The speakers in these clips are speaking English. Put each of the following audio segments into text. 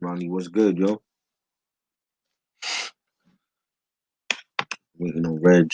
Ronnie, what's good, yo? Waiting on Reg.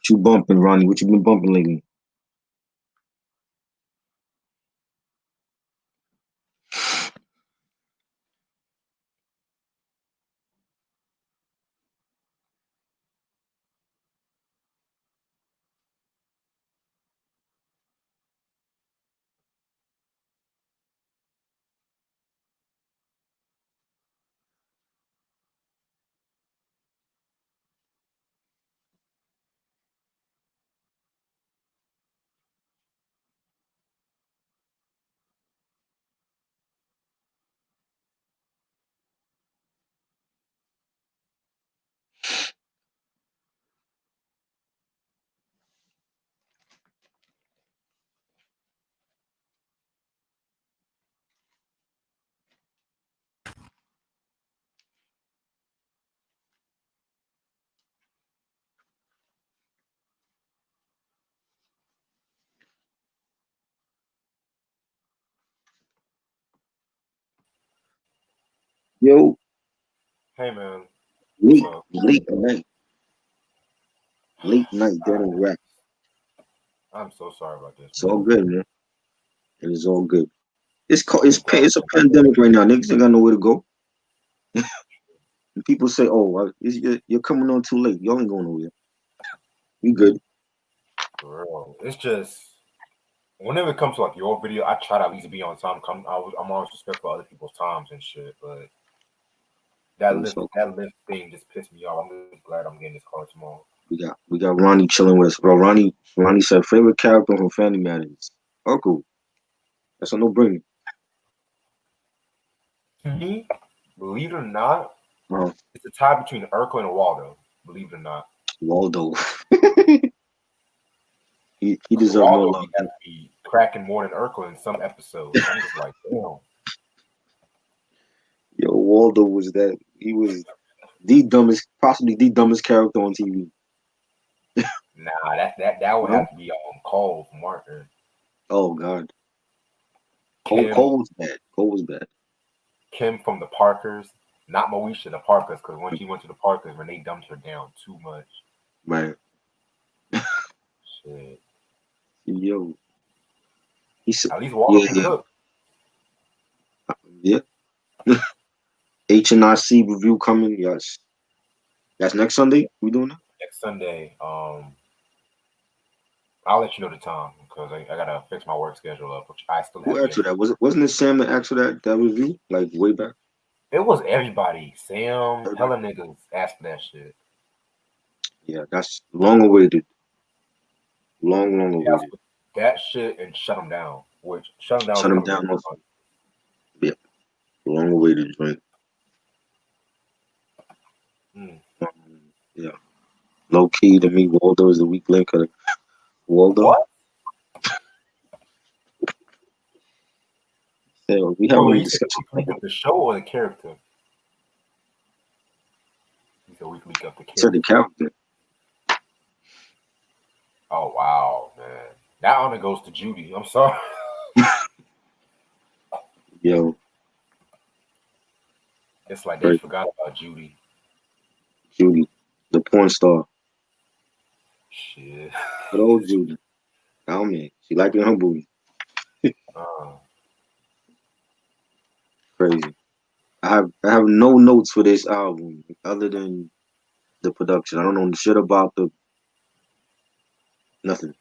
What you bumping, Ronnie? What you been bumping lately? Yo, Hey man, what's late, up? late night, late night, dead and rap. I'm so sorry about this, It's all man. good, man. It is all good. I'm glad. It's a pandemic right now. Niggas ain't got nowhere to go. And people say, "Oh, you're coming on too late. Y'all ain't going nowhere. We good." For real. It's just whenever it comes to like your video, I try to at least be on time. I'm always respectful of other people's times and shit. But that It's lift all that lift thing just pissed me off. I'm just glad I'm getting this car tomorrow. we got Ronnie chilling with us, bro. Ronnie said favorite character from Family Matters. Uncle. That's a no brainer. To me, believe it or not, Uh, it's a tie between Urkel and Waldo. Believe it or not, Waldo. He because deserves more Waldo love. be have to be cracking more than Urkel in some episodes. I'm just like, damn. Yo, Waldo was that. He was the dumbest, possibly the dumbest character on TV. Nah, that would No? have to be Cole from Martin. Oh God, Kim Cole was bad. Cole was bad. Kim from the Parkers, not Moesha, the Parkers, because when she went to the Parkers, when they dumped her down too much. Right. Shit. Yo, he's At least Waldo yeah, can yeah, cook. yeah. HNIC review coming. Yes, that's next Sunday. We doing that? Next Sunday, I'll let you know the time because I gotta fix my work schedule up, which I still Who haven't asked for yet. that? Wasn't it Sam that asked for that review like way back? It was everybody. Sam, Everybody? hella niggas asked for that shit. Yeah, that's long awaited. Long They asked awaited. for that shit and shut them down, which shut them down is Shut him coming very down off. soon. Yeah, long awaited joint. Mm. Yeah, low key to me, Waldo is the weak link of Waldo. What? So we Wait, having a you said the discussion. weak link of the show or the character? You said weak link of the Said the character. character. Oh wow, man. That honor goes to Judy. I'm sorry. Yo, It's like they right. forgot about Judy. Judy, the porn star. Shit. Good old Judy. Oh man, she liking her booty. uh, Crazy. I have no notes for this album other than the production. I don't know shit about the nothing.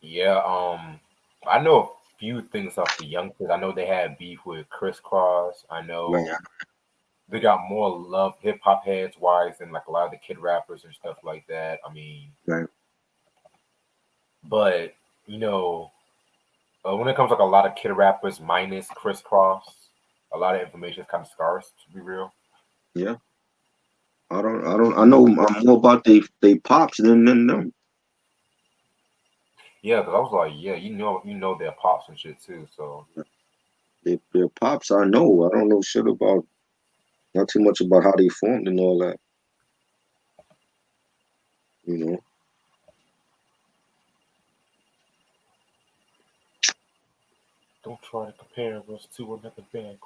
yeah. I know a few things off the Youngsters. I know they had beef with Crisscross. I Right, know they got more love hip hop heads wise than like a lot of the kid rappers and stuff like that. I mean, right. but you know, when it comes like a lot of kid rappers minus Crisscross, a lot of information is kind of scarce to be real. Yeah. I know more about they pops than them. Yeah, because I was like, yeah, you know their pops and shit too. So Their pops I know. I don't know shit about not too much about how they formed and all that. You know. don't try to compare us to another band.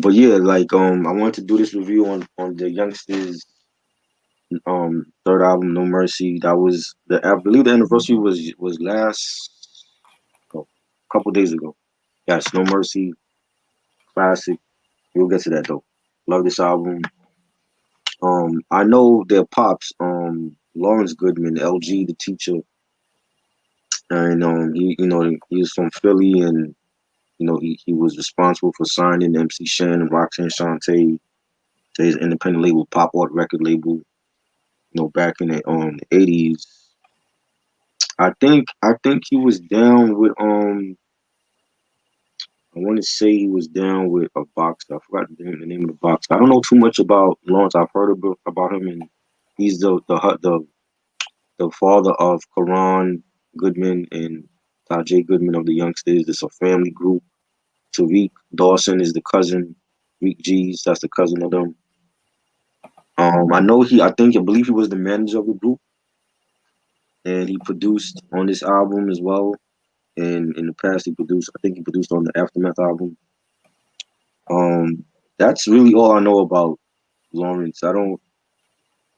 But yeah, like I wanted to do this review on the Youngsters third album, No Mercy. That was I believe the anniversary was last oh, couple days ago. Yes, No Mercy, classic. We'll get to that though. Love this album. I know their pops, Lawrence Goodman, LG, the teacher, and he was from Philly, and he was responsible for signing MC Shan and Roxanne Shante to his independent label, Pop Art record label. Back in the 80s. I think he was down with I want to say he was down with a boxer. I forgot the name of the boxer. I don't know too much about Lawrence. I've heard about him, and he's the father of Qur'an Goodman and Tajay Goodman of the Youngsters. It's a family group. Tariq Dawson is the cousin. Rick G's, that's the cousin of them. I know I believe he was the manager of the group, and he produced on this album as well. And in the past, I think he produced on the Aftermath album. Um, that's really all I know about Lawrence. I don't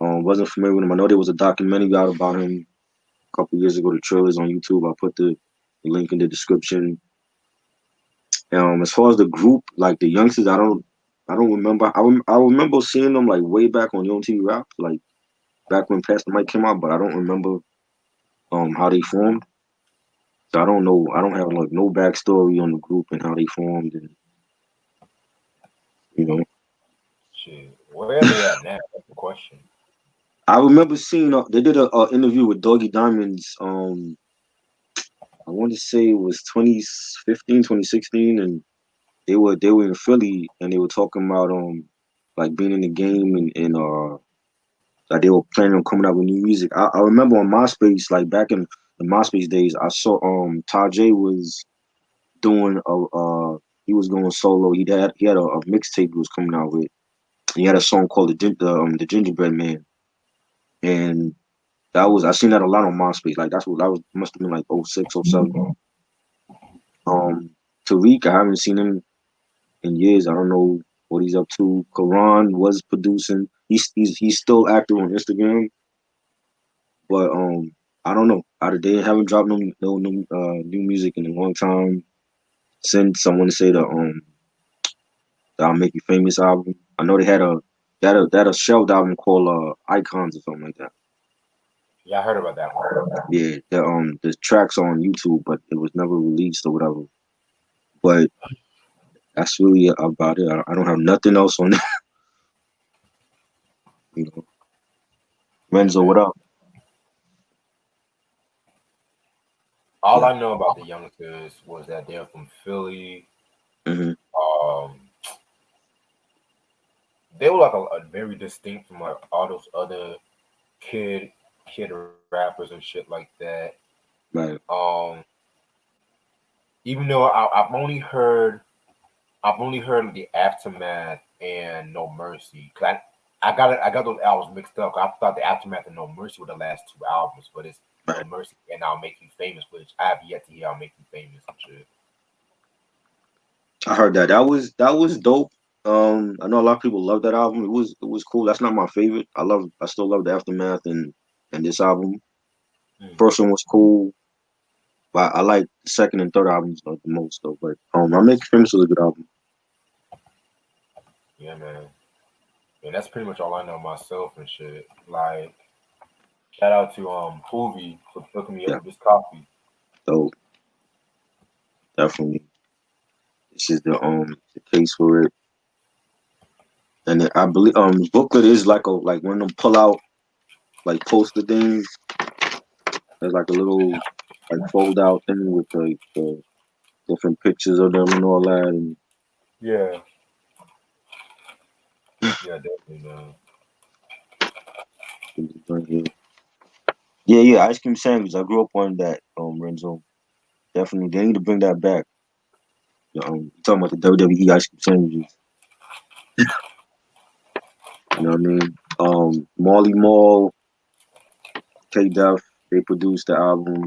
wasn't familiar with him. I know there was a documentary out about him a couple years ago. The trailers on YouTube. I'll put the link in the description. As far as the group, like the youngsters, I don't remember. I remember seeing them like way back on Young TV Rap, like back when Pastor Mike came out, but I don't remember how they formed. So I don't know. I don't have like no backstory on the group and how they formed, and you know. Shit, where are they at now? That's the question. I remember seeing they did a interview with Doggy Diamonds. I want to say it was 2015, 2016, and they were in Philly and they were talking about like being in the game and like they were planning on coming out with new music. I remember on MySpace, like back in the MySpace days, I saw Tajay was doing he was going solo. He had a mixtape he was coming out with. He had a song called the Gingerbread Man, and I seen that a lot on MySpace. Like that was must have been like '06, '07. Um, Tariq, I haven't seen him in years. I don't know what he's up to. Quran was producing. He's still active on Instagram, but I don't know. They haven't dropped no new music in a long time since I want to say the I'll Make You Famous album. I know they had a shelved album called Icons or something like that. Yeah, I heard about that one. Yeah, the tracks on YouTube, but it was never released or whatever. But that's really about it. I don't have nothing else on that. You know, Yeah, Renzo, what man. up? All Yeah. I know about the Youngsters was that they're from Philly. Hmm. Um, they were like a very distinct from like all those other kid kid rappers and shit like that. Right. Um, even though I've only heard of the Aftermath and No Mercy. Cause I got those albums mixed up. I thought the Aftermath and No Mercy were the last two albums, but it's No Right. Mercy and I'll Make You Famous, which I have yet to hear. I'll Make You Famous and shit. I heard that. That was dope. I know a lot of people love that album. It was cool. That's not my favorite. I still love the Aftermath and this album. Mm. First one was cool, but I like the second and third albums the most though. But I Make Famous was a good album. Yeah, man. And that's pretty much all I know myself and shit. Like, shout out to Hoovy for hooking me up Yeah, with this coffee. so definitely this is the case for it. And then I believe the booklet is like one of them pull out like poster things. There's like a little like fold out thing with the different pictures of them and all that. And Yeah, yeah, definitely, man. right here. Yeah, yeah, ice cream sandwich. I grew up on that. Renzo, definitely they need to bring that back. You talking about the WWE ice cream sandwiches? You know what I mean? Marley Marl, K Def, they produced the album.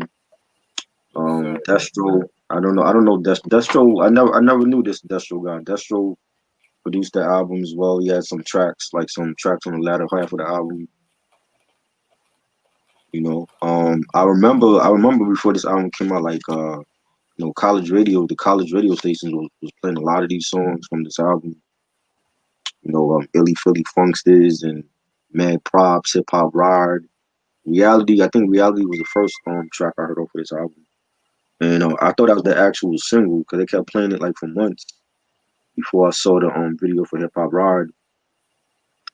Yes, sir. Destro, I don't know Destro. I never knew this Destro guy. Destro produced the album as well. He had some tracks on the latter half of the album. I remember before this album came out, like college radio, the college radio stations was playing a lot of these songs from this album. Illy Philly Funksters and Mad Props, Hip Hop Ride, Reality. I think Reality was the first track I heard off of this album, and I thought that was the actual single because they kept playing it like for months before I saw the video for Hip Hop Ride,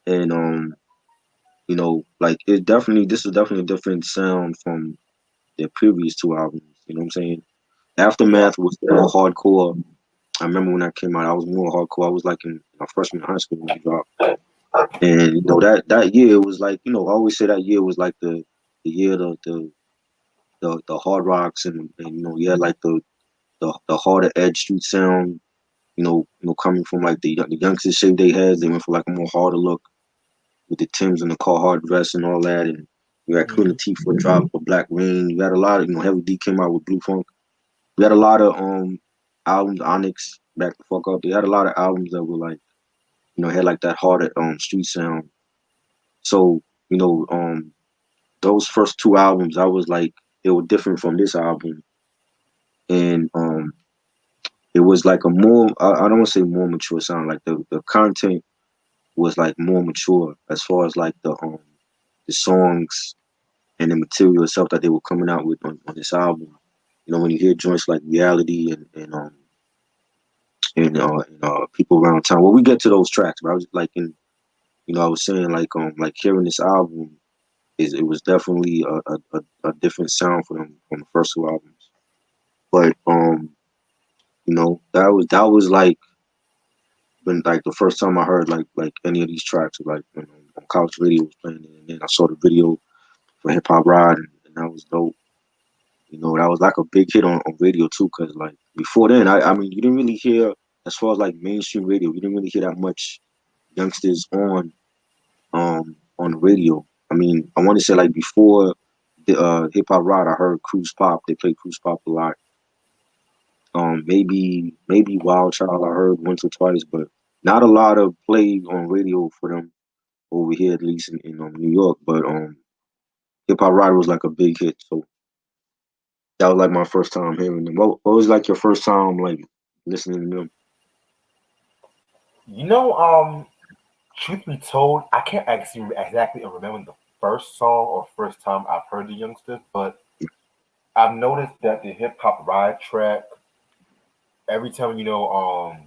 and like this is definitely a different sound from their previous two albums. You know what I'm saying? Yeah. Aftermath was more hardcore. I remember when that came out, I was more hardcore. I was like in my freshman in high school when it dropped. And that year was like, I always say that year was like the year the hard rocks and yeah, like the harder edge street sound, coming from like the youngsters shape they had, they went for like a more harder look with the Timbs and the Carhartt dress and all that, and you had Queen Mm-hmm. Latifah drop for Black Rain. You had a lot of Heavy D came out with Blue Funk. We had a lot of albums, Onyx, Back the Fuck Up. They had a lot of albums that were like, had like that harder street sound. So, you know, those first two albums, I was like, they were different from this album. And it was like a more, I don't want to say more mature sound, like the content was like more mature as far as like the songs and the material itself that they were coming out with on this album. When you hear joints like Reality and people around town. Well, we get to those tracks, but I was like I was saying like hearing this album is it was definitely a different sound for them from the first two albums. But that was like when like the first time I heard like any of these tracks, like when on college radio was playing it, and then I saw the video for Hip Hop Ride, and that was dope. That was like a big hit on radio too, because like before then, I mean, you didn't really hear as far as like mainstream radio, you didn't really hear that much youngsters on the radio. I mean, I want to say like before the Hip Hop Ride, I heard Cruise Pop. They played Cruise Pop a lot. Maybe Wild Child I heard once or twice, but not a lot of play on radio for them over here, at least in New York. But Hip Hop Ride was like a big hit, so that was like my first time hearing them. What was like your first time like listening to them? You know, truth be told, I can't actually exactly remember the first song or first time I've heard the Youngsters, but I've noticed that the hip hop ride track, every time I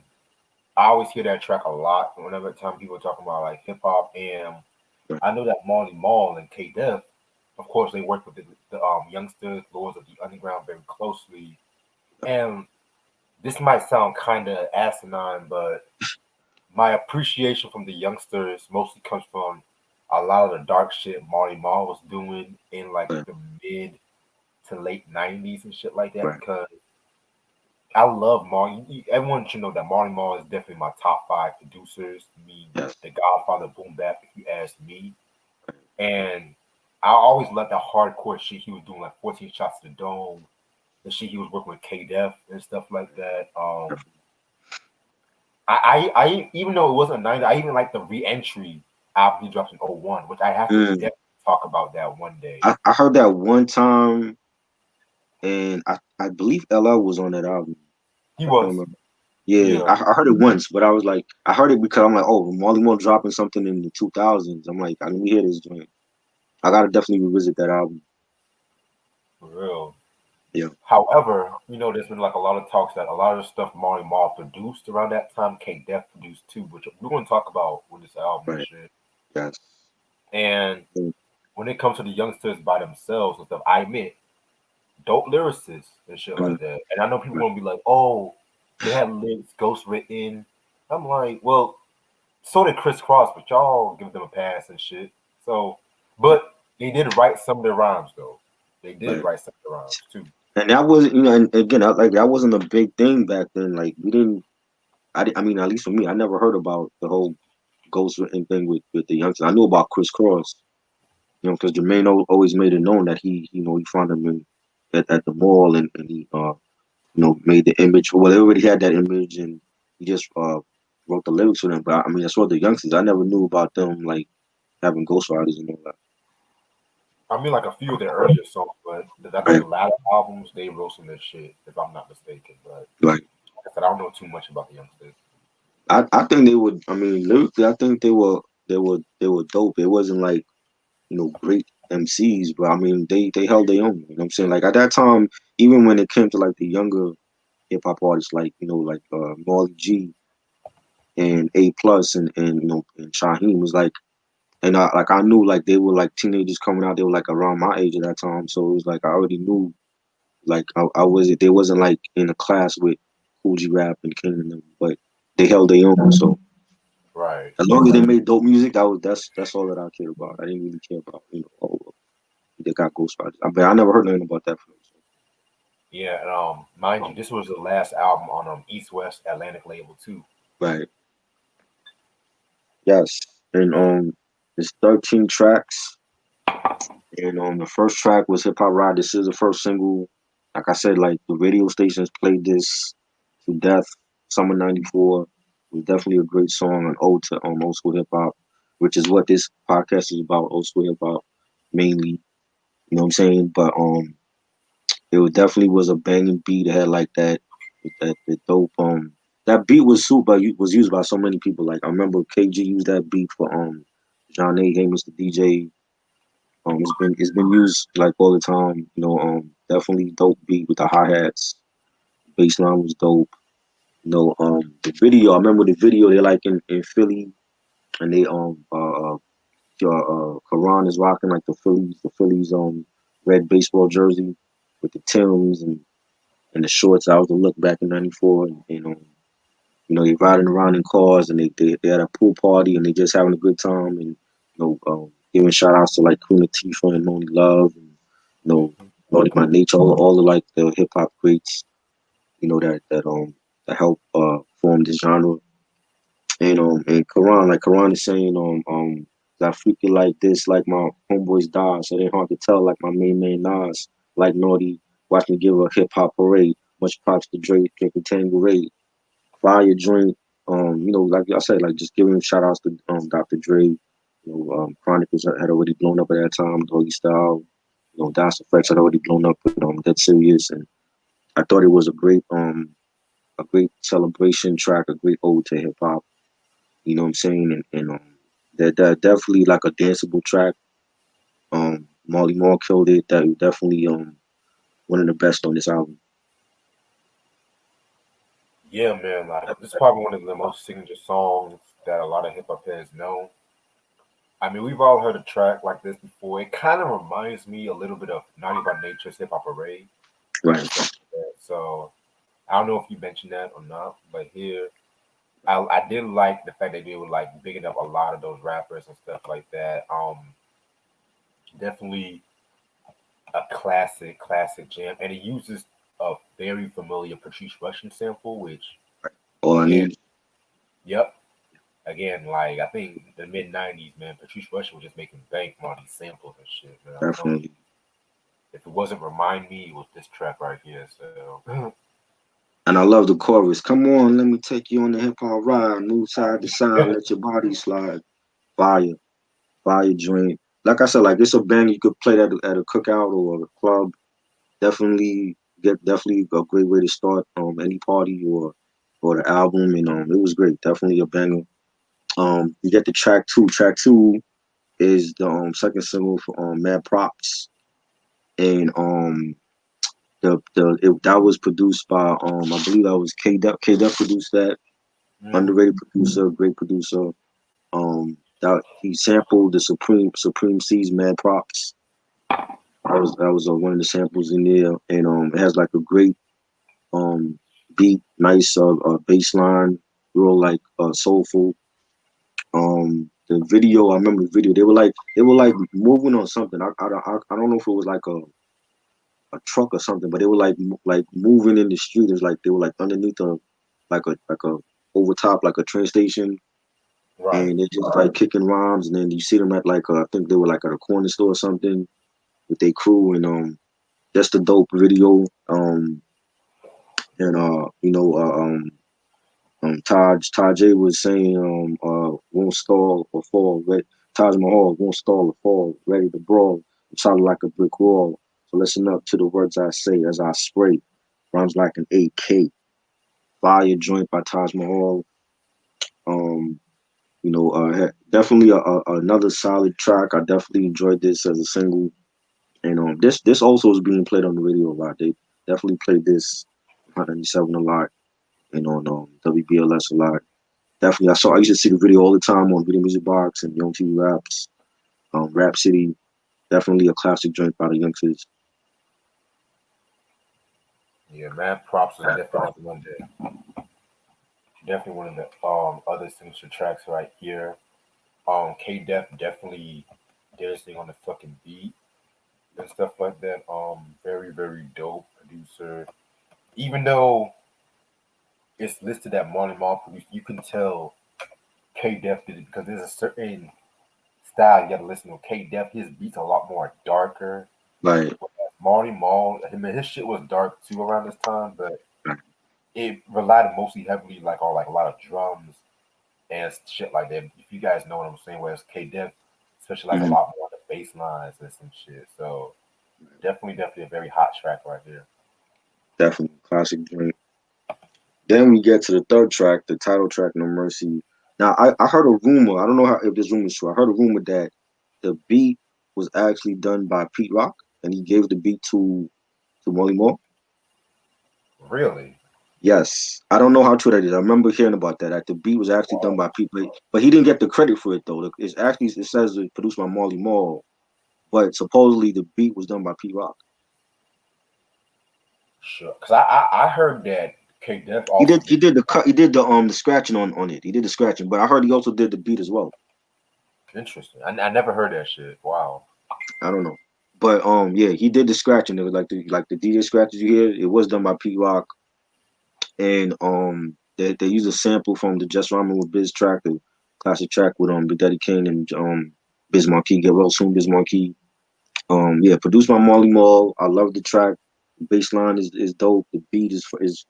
always hear that track a lot. Whenever time people are talking about like hip hop, and Right, I know that Marley Marl and K Def, of course, they work with the Youngsters, Lords of the Underground very closely. And this might sound kind of asinine, but my appreciation from the Youngsters mostly comes from a lot of the dark shit Marley Marl was doing in like right, the mid to late '90s and shit like that. right. Because I love Marley. Everyone should know that Marley Marl is definitely my top five producers. I mean, Yes, the Godfather of Boom Bap, if you ask me. And I always loved that hardcore shit he was doing, like 14 Shots to the Dome, the shit he was working with K Def and stuff like that. definitely. I even though it wasn't a 90, I even like the re-entry album he dropped in '01, which I have to Mm. definitely talk about that one day. I heard that one time, and I believe LL was on that album. He I can't was, remember. Yeah, yeah, I heard it once, but I was like, I heard it because I'm like, oh, Marley Marl dropping something in the 2000s. I'm like, I let me hear this joint. I gotta definitely revisit that album. for real. Yeah, However, there's been like a lot of talks that a lot of the stuff Marley Marl produced around that time, K Def produced too, which we're going to talk about with this album and right. shit. Yes. And Mm, when it comes to the youngsters by themselves and stuff, I admit, dope lyricists and shit mm, like that. And I know people right. gonna be like, "Oh, they had lyrics ghost written." I'm like, well, so did Chris Cross, but y'all give them a pass and shit. So, but they did write some of their rhymes though. They did Right. write some of their rhymes too. And that wasn't, and again, like that wasn't a big thing back then. Like we didn't. I mean, at least for me, I never heard about the whole ghost written thing with the youngsters. I knew about Chris Cross, because Jermaine always made it known that he found him at the mall, and he made the image. Well, they already had that image, and he just wrote the lyrics for them. But I mean, I saw the youngsters. I never knew about them like having ghostwriters and all that. I mean, like a few of their earlier songs, but I think Right, the latter albums they wrote some of their shit, if I'm not mistaken. But right. like I said, I don't know too much about the youngsters. I think they would. I mean, lyrically, I think they were dope. It wasn't like great MCs, but I mean, they held their own. You know what I'm saying? Like at that time, even when it came to like the younger hip hop artists, like like Marley G and A Plus and Shaheem was like, and I knew like they were like teenagers coming out. They were like around my age at that time, so it was like I already knew like I was they wasn't like in a class with Cool G Rap and King and them, but they held their own. So Right. as long as they made dope music, that's all that I cared about. I didn't really care about they got Ghostwriters. I mean, I never heard nothing about that from them. Yeah, and mind you, this was the last album on East West Atlantic label too. Right. Yes. And it's 13 tracks. And the first track was Hip Hop Ride. This is the first single. Like I said, like the radio stations played this to death. Summer '94 was definitely a great song, an ode to old school hip hop, which is what this podcast is about, old school hip hop mainly. You know what I'm saying? But definitely was a banging beat. It had like that the dope that beat was used by so many people. Like I remember KG used that beat for John A. Amos the DJ. It's been used like all the time. Definitely dope beat with the hi hats. Bass line was dope. The video. I remember the video. They like in Philly, and they Qur'an is rocking like the Phillies red baseball jersey with the Tims and the shorts. I was to look back in '94, and they riding around in cars, and they at a pool party, and they just having a good time, and giving shout outs to like Queen Latifah and Moni Love, and Naughty by Nature, all of like the hip hop greats, that help form this genre. And Quran is saying I freaking like this, like my homeboys die, so they hard to tell, like my main man Nas, like Naughty, watch me give a hip hop parade. Much props to Drake, drinking Tanqueray, fire joint. Like I said, like just giving shout outs to Dr. Dre. Chronicles had already blown up at that time. Doggy Style, Das Effects had already blown up with Dead Serious, and I thought it was a great celebration track, a great ode to hip hop. You know what I'm saying? And that definitely like a danceable track. Marley Marl killed it. That definitely one of the best on this album. Yeah, man, like this is probably one of the most signature songs that a lot of hip hop heads know. I mean, we've all heard a track like this before. It kind of reminds me a little bit of Naughty by Nature's Hip Hop Parade and Right. stuff like that. So I don't know if you mentioned that or not, but here I did like the fact that they were like bigging up a lot of those rappers and stuff like that. Definitely a classic jam, and it uses a very familiar Patrice Russian sample, which All I again, need. yep, again, like I think the mid '90s, man, Patrice Russian was just making bank on these samples and shit, man. I'm telling you, Definitely. if it wasn't "Remind Me," it was this track right here. So And I love the chorus. Come on, let me take you on the hip hop ride. Move side to side, let your body slide. Fire, fire joint. Like I said, like it's a band you could play that at a cookout or a club. Definitely a great way to start any party or the album. And it was great. Definitely a banger. You get the track two. Track two is the second single for Mad Props. And that was produced by I believe that was K Dep. K Dep produced that. Mm. Underrated producer, great producer. That he sampled the Supreme C's Mad Props. That was one of the samples in there, and it has like a great um beat, nice bass line, real like soulful. The video, I remember the video. They were like moving on something. I don't know if it was like a truck or something, but they were like moving in the street. It's like they were like underneath a over top like a train station, Right. and they're just like kicking rhymes, and then you see them at like I think they were like at a corner store or something with their crew, and that's the dope video. And Taj was saying won't stall or fall. Taj Mahal won't stall or fall, ready to brawl. I'm solid like a brick wall. So listen up to the words I say as I spray. Rhymes like an AK. Fire joint by Taj Mahal. Um, definitely another solid track. I definitely enjoyed this as a single, and this also is being played on the radio a lot. They definitely played this on Hot 97 a lot and on WBLS a lot. Definitely, I used to see the video all the time on Video Music Box and Young TV Raps, Rap City. Definitely a classic joint by the Youngsters. Yeah, man. Props is definitely one there. Definitely one of the other signature tracks right here. K Def definitely did his thing on the fucking beat and stuff like that. Very very dope producer. Even though it's listed that Marl produced, you can tell K Def did it because there's a certain style you gotta listen to. K Def, his beats are a lot more darker. Like, Marl, I mean, his shit was dark too around this time, but it relied mostly heavily like on like a lot of drums and shit like that. If you guys know what I'm saying, whereas K Def specialized a mhm, lot more on the bass lines and some shit. So definitely a very hot track right here. definitely classic joint. Then we get to the third track, the title track, No Mercy. Now, I heard a rumor. I don't know if this rumor is true. I heard a rumor that the beat was actually done by Pete Rock, and he gave the beat to Molly Moore. Really? Yes, I don't know how true that is. I remember hearing about that. That the beat was actually done Wow. by Pete, but he didn't get the credit for it though. It's actually it says it's produced by Marley Marl, but supposedly the beat was done by Pete Rock. Sure. Because I heard that K Def He also did he did. did the cut he did the scratching on it. He did the scratching, but I heard he also did the beat as well. Interesting. I never heard that shit. Wow. I don't know, but yeah, he did the scratching. It was like the DJ scratches you hear. It was done by Pete Rock, and they use a sample from the Just Rhyming with Biz track, the classic track with Big Daddy Kane and Biz Markie. Get well soon, Biz Markie. Yeah, produced by Marley Marl. I love the track. The bass line is dope. The beat is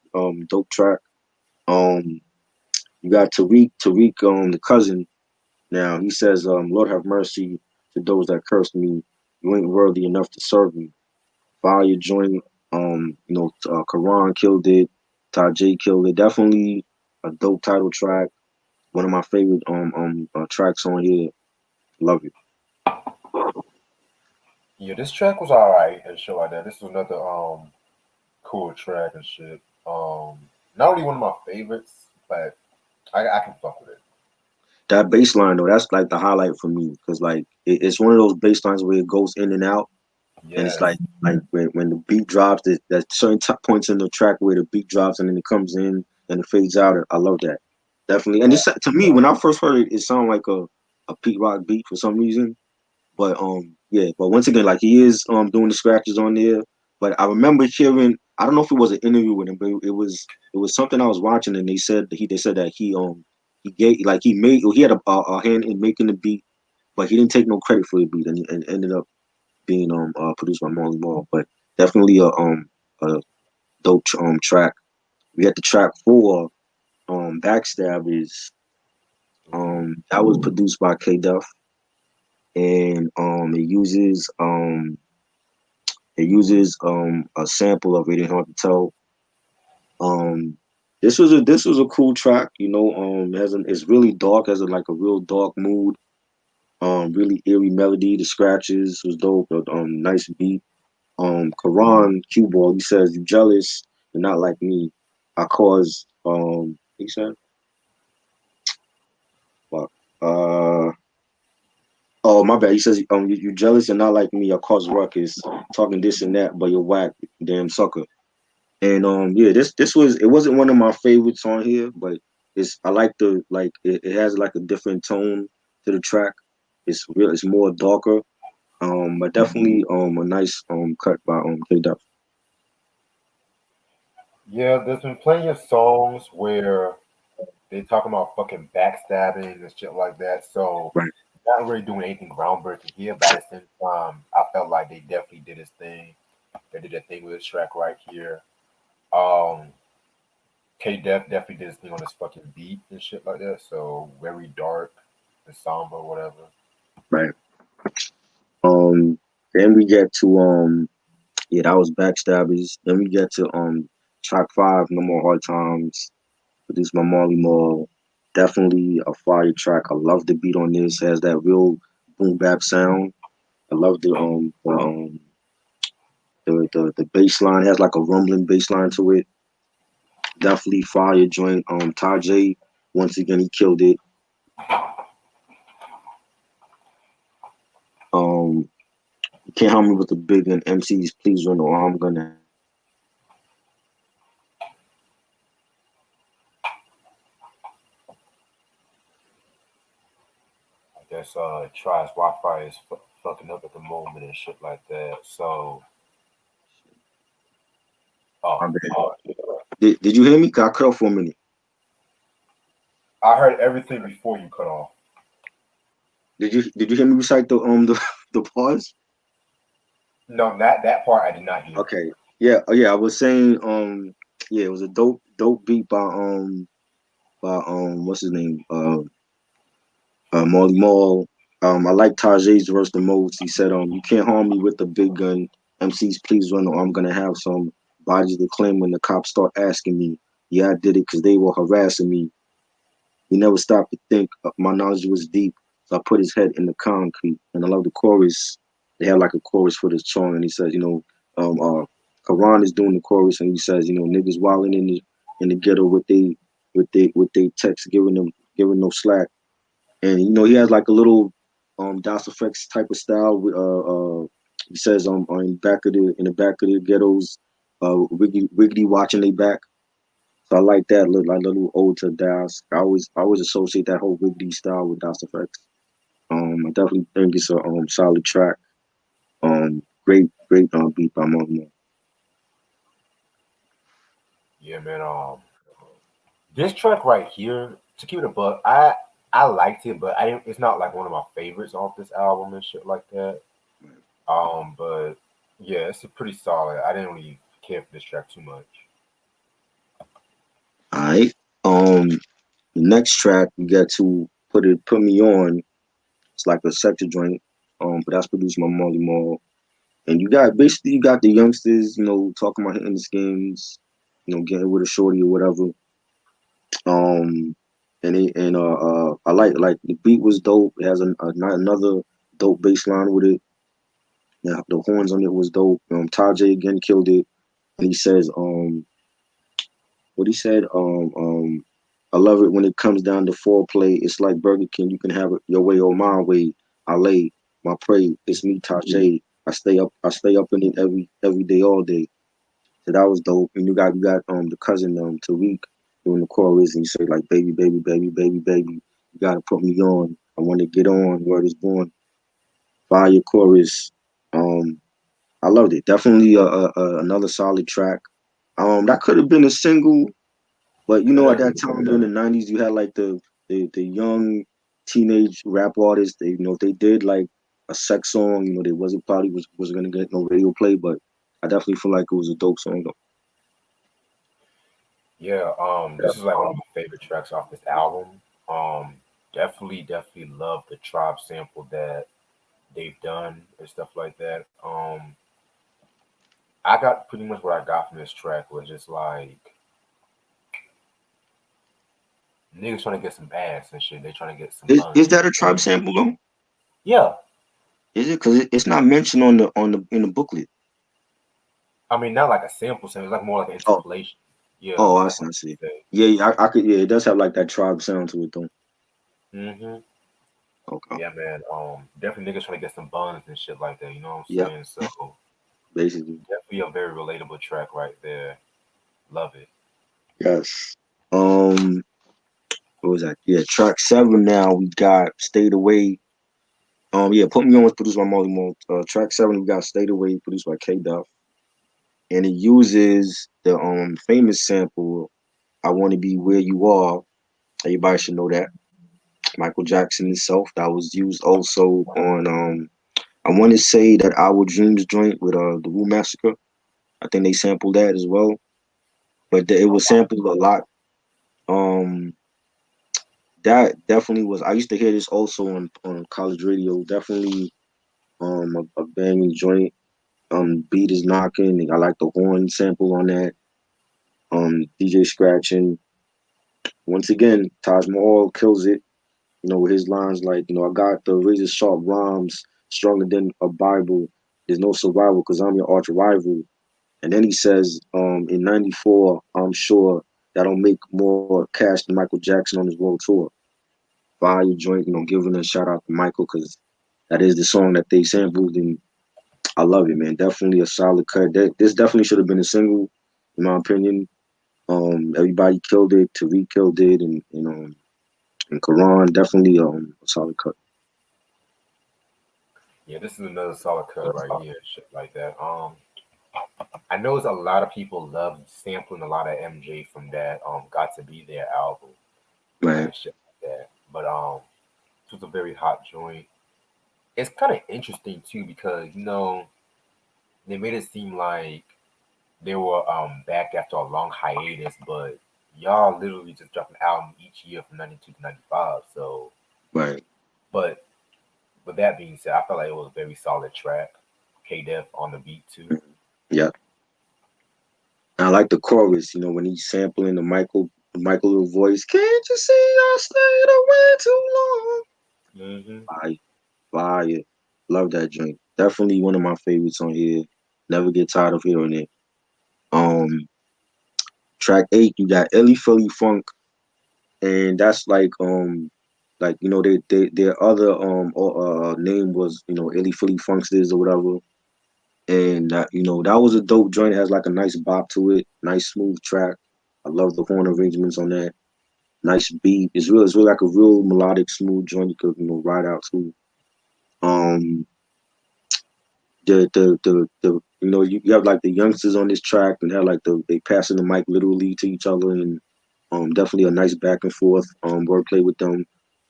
dope track. Um, you got Tariq, the cousin. Now he says, Lord have mercy to those that cursed me. You ain't worthy enough to serve me. Fire joint. Qur'an killed it. Tajay killed it. Definitely a dope title track. One of my favorite tracks on here. Love it. Yeah, this track was alright and shit like that. This was another cool track and shit. Not only one of my favorites, but I can fuck with it. That bass line though, that's like the highlight for me because like it's one of those bass lines where it goes in and out, and it's Yes. like when the beat drops, there's certain points in the track where the beat drops and then it comes in and it fades out. I love that definitely, and Yeah. it's to me when I first heard it, it sounded like a Pete Rock beat for some reason. But yeah, but once again, like he is doing the scratches on there. But I remember hearing, I don't know if it was an interview with him, but it was something I was watching, and they said that he gave like he had a hand in making the beat, but he didn't take no credit for the beat, and ended up being produced by Marley Marl. But definitely a dope track. We got the track 4, Backstabbers. That was produced by K Duff, and it uses a sample of It Ain't Hard to Tell. Um, this was a cool track. It's really dark, has like a real dark mood. Really eerie melody. The scratches was dope. Nice beat. Quran cue ball. He says, "You jealous? You're not like me. I cause." He said, "Fuck." Oh, my bad. He says, you jealous and not like me. I cause ruckus, talking this and that, but you're whack, damn sucker." And yeah, it wasn't one of my favorites on here, but I like it has like a different tone to the track. It's more darker. But definitely a nice cut by K Dub. Yeah, there's been plenty of songs where they talking about fucking backstabbing and shit like that. So Right, not really doing anything groundbreaking here, but at the same time, I felt like they definitely did his thing. They did a thing with this track right here. Um, K Def definitely did his thing on this fucking beat and shit like that. So very dark and somber, whatever. right. Um, then we get to yeah, that was Backstabbers. Then we get to track 5, No More Hard Times, produced by Marley. Definitely a fire track. I love the beat on this. Has that real boom bap sound. I love the bass line. Has like a rumbling bass line to it. Definitely fire joint. Tajay, once again he killed it. Um, you can't help me with the big and MCs. Please run or I'm gonna have some. I guess Try's Wi-Fi is fucking up at the moment and shit like that. So, My oh, bad. Did you hear me? Got cut off for a minute. I heard everything before you cut off. Did you hear me recite the pause? No, not that part. I did not hear. Okay. Yeah, yeah, I was saying yeah, it was a dope beat by what's his name? Marley Marl. I like Tajay's verse the most. He said, "You can't harm me with the big gun. MCs, please run, or I'm gonna have some bodies to claim when the cops start asking me. Yeah, I did it because they were harassing me. He never stopped to think. My knowledge was deep, so I put his head in the concrete." And I love the chorus. They have like a chorus for this song, and he says, Quran is doing the chorus, and he says, niggas wilding in the ghetto with they text giving no slack. And he has like a little DOS effects type of style. He says in the back of the ghettos, Wiggity watching they back. So I like that like a little ode to DOS. I always associate that whole Wiggity style with DOS effects. I definitely think it's a solid track. Great beat by Momo. Yeah, man. This track right here, to keep it a buck, I liked it, but I didn't, it's not like one of my favorites off this album and shit like that. But yeah, it's a pretty solid. I didn't really care for this track too much. All right. The next track we got to put me on. It's like a sector joint. But that's produced by Marley Marl. And you got the youngsters, talking about hitting the skins, getting with a shorty or whatever. Um, I like the beat was dope. It has another dope bass line with it. Yeah, the horns on it was dope. Tajay again killed it, and he says, what he said, I love it when it comes down to foreplay. It's like Burger King. You can have it your way or my way. I lay my prey. It's me, Tajay. I stay up in it every day, all day. So that was dope. And you got the cousin Tariq doing the chorus, and you say like baby, baby, baby, baby, baby. You gotta put me on. I want to get on. Word is born. Fire chorus. Um, I loved it. Definitely another solid track. That could have been a single, but at Yeah, that time during the '90s, you had like the young teenage rap artists. They did like a sex song. They wasn't gonna get no radio play, but I definitely feel like it was a dope song though. Yeah, this is like one of my favorite tracks off this album. Definitely love the Tribe sample that they've done and stuff like that. I got pretty much what I got from this track was just like niggas trying to get some ass and shit. They trying to get some Is buns. that a Tribe sample though? Yeah, Is it? Because it's not mentioned on the in the booklet. I mean not like a sample. It's like more like an Oh, interpolation. Yeah, oh, I like see. what I see. you say. Yeah, yeah, I could. Yeah, it does have like that Tribe sound to it though. Mm-hmm. Okay. Yeah, man. Definitely niggas trying to get some buns and shit like that. You know what I'm Yep. saying? So Basically. definitely a very relatable track right there. Love it. Yes. Um. What was that? Yeah, track 7. Now we got Stayed Away. Yeah, Put Me On was produced by Marley Marl. Track 7 we got Stayed Away produced by K Duff, and it uses the famous sample "I Want to Be Where You Are." Everybody should know that. Michael Jackson himself. That was used also on I want to say that Our Dreams joint with the Wu Massacre. I think they sampled that as well, but it was sampled a lot. Um, that definitely was. I used to hear this also on college radio. Definitely a banging joint. Beat is knocking. I like the horn sample on that. DJ scratching. Once again, Taj Mahal kills it. With his lines like, I got the razor sharp rhymes stronger than a Bible. There's no survival because I'm your arch rival. And then he says, in '94, I'm sure that I'll make more cash than Michael Jackson on his world tour. Fire joint, giving a shout out to Michael because that is the song that they sampled, and I love it, man. Definitely a solid cut. This definitely should have been a single, in my opinion. Everybody killed it. Tariq killed it, and Quran definitely a solid cut. Yeah, this is another solid cut right here. Shit like that. I know a lot of people love sampling a lot of MJ from that Got to Be There album Right, and shit like that. But it was a very hot joint. It's kind of interesting too because they made it seem like they were back after a long hiatus, but y'all literally just dropped an album each year from '92 to '95. So, right. but with that being said, I felt like it was a very solid track. K Def on the beat too. Yeah. And I like the chorus, when he's sampling the Michael little voice. Can't you see I stayed away too long? Hmm. Fire, fire. Love that joint. Definitely one of my favorites on here. Never get tired of hearing it. Um, track 8, you got Ellie Philly Funk, and that's like their other name was Ellie Philly Funksters or whatever. And that was a dope joint. It has like a nice bop to it, nice smooth track. I love the horn arrangements on that. Nice beat. It's really like a real melodic, smooth joint you could ride out to. Um, you have like the youngsters on this track and have like they passing the mic literally to each other, and definitely a nice back and forth wordplay with them.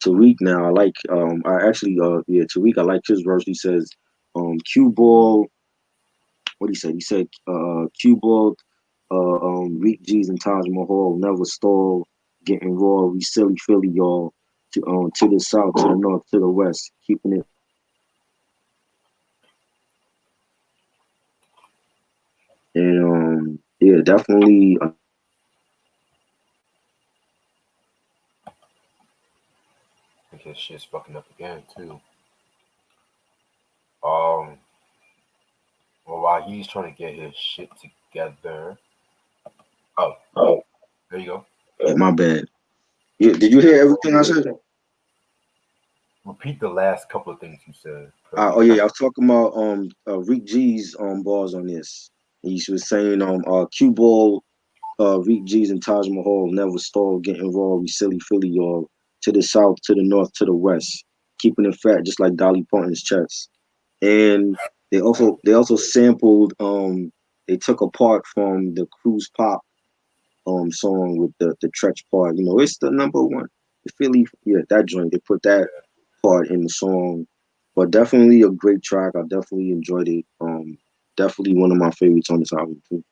Tariq now I actually Tariq I like his verse. He says cue ball. What he said? He said cue ball, Reek G's and Taj Mahal never stall, getting raw. We silly Philly y'all to the south, to the north, to the west, keeping it. And yeah, definitely. I think his shit's fucking up again too. Um, well, while he's trying to get his shit together. Oh, Oh, there you go. my bad. Yeah, did you hear everything I said? Repeat the last couple of things you said, because you Oh kind yeah, I was talking about Reek G's bars on this. He was saying cue ball, Reek G's and Taj Mahal never stall, getting raw. We silly Philly y'all to the south, to the north, to the west, keeping it fat just like Dolly Parton's chest. And they also sampled they took a part from the Cruise Pop song with the Tretch part. It's the number one. The Philly, yeah, that joint. They put that part in the song. But definitely a great track. I definitely enjoyed it. Definitely one of my favorites on this album too.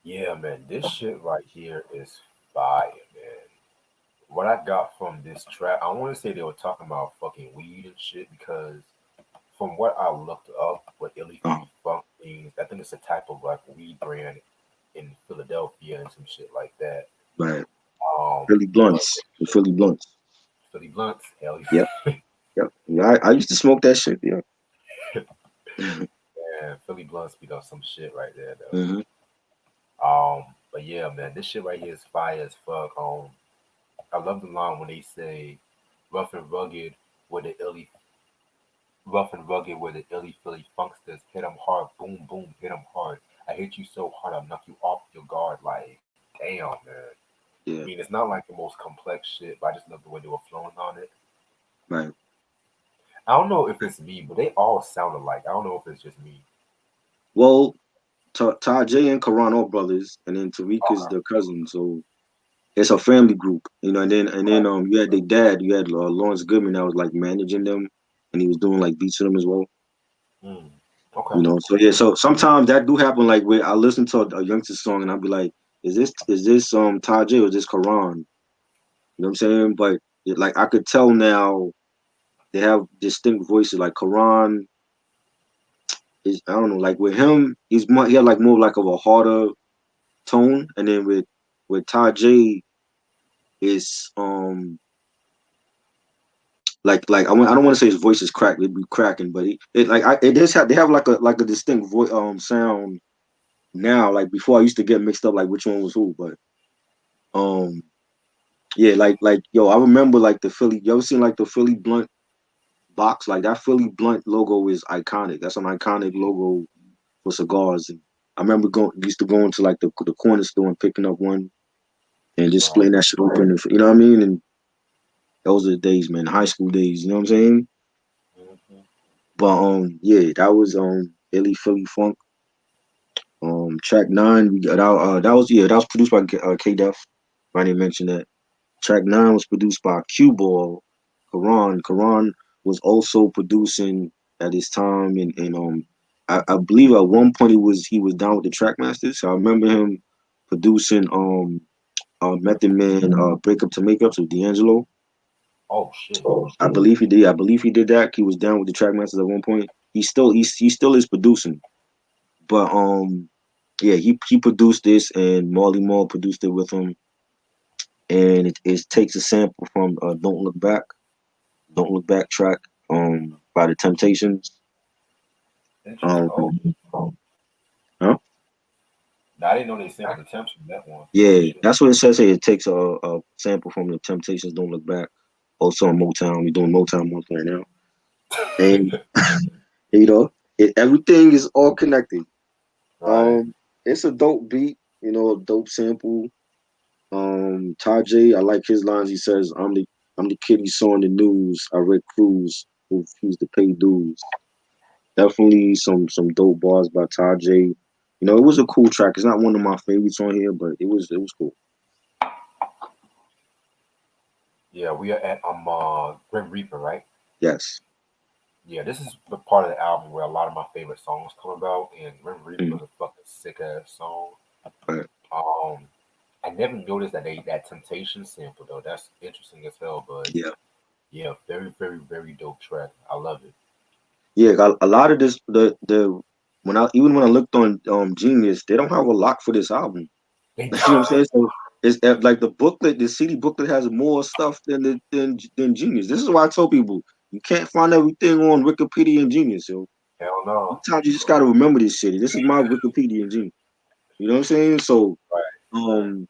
Yeah, man, this shit right here is fire, man. What I got from this track, I want to say they were talking about fucking weed and shit because from what I looked up, what Illy Uh, Philly Funk means, I think it's a type of like weed brand in Philadelphia and some shit like that. right. Um, Philly but blunts. The Philly blunts. Philly Blunts, hell Yep. yeah, Yep. Yeah, I used to smoke that shit. Yeah. man, Philly Blunts beat up some shit right there though. Hmm. But yeah, man, this shit right here is fire as fuck. I love the line when they say rough and rugged with the illy rough and rugged with the illy Philly funksters. Hit 'em hard, boom boom, hit 'em hard. I hit you so hard, I'll knock you off your guard. Like, damn, man. I Yeah. mean, it's not like the most complex shit, but I just love the way they were flowing on it. Right. I don't know if it's me, but they all sound alike. I don't know if it's just me. Well, Tajay and Karan are brothers, and then Tariq is Okay. their cousin. So it's a family group, you know. And then you had their dad. You had Lawrence Goodman that was like managing them, and he was doing like beats for them as well. Mm. Okay. You know, so yeah, so sometimes that do happen. Like where I listen to a Youngster song and I'll be like, is this Tajay or is this Karan? You know what I'm saying? But like I could tell now they have distinct voices. Like Karan is, I don't know, like with him, he had like more like of a harder tone, and then with Tajay is like I don't want to say his voice is cracked. It'd be cracking, but it does have they have like a distinct voice sound now. Like before, I used to get mixed up like which one was who, but um yeah, like yo, I remember like the Philly. You ever seen like the Philly blunt box? Like that Philly blunt logo is iconic. That's an iconic logo for cigars. And I remember going used to go into like the corner store and picking up one and just Right. splitting that shit open. And, you know what I mean? And those are the days, man. High school days. You know what I'm saying? Hmm. But yeah, that was Illy Philly Funk. Track nine, we got out. That was produced by K Def. I didn't mention that. Track nine was produced by Q Ball. Karan was also producing at his time, and I believe at one point he was down with the Trackmasters. So I remember him producing Method Man Break Up to Make Up, so D'Angelo. Oh shit. So I believe he did. I believe he did that. He was down with the Trackmasters at one point. He still is producing, but yeah, he produced this, and Marl produced it with him, and it takes a sample from Don't Look Back track by the Temptations. Interesting. Um, Oh, huh? now I didn't know they sampled the temps from that one. Oh Yeah, shit. that's what it says here. It takes a sample from the Temptations. Don't Look Back. Also on Motown. We're doing Motown month right now, and you know everything is all connected. Right. Um, it's a dope beat. You know, a dope sample. Tajay, I like his lines. He says, I'm the kid he saw in the news. I read crews who refused to pay dues." Definitely some dope bars by Tajay. You know, it was a cool track. It's not one of my favorites on here, but it was cool. Yeah, we are at Grim Reaper, right? Yes. Yeah, this is the part of the album where a lot of my favorite songs come about, and Grim Reaper Mm, is a fucking sick ass song. right. Um, I never noticed that Temptation sample though. That's interesting as hell. But Yeah. yeah, very very very dope track. I love it. Yeah. A lot of this the when I looked on Genius, they don't have a lot for this album. They You know what I'm saying? So it's like the booklet, the CD booklet has more stuff than Genius. This is why I tell people you can't find everything on Wikipedia and Genius, yo. hell no. Sometimes you just gotta remember this shit. This is my Wikipedia and Genius. You know what I'm saying? So Right, right. um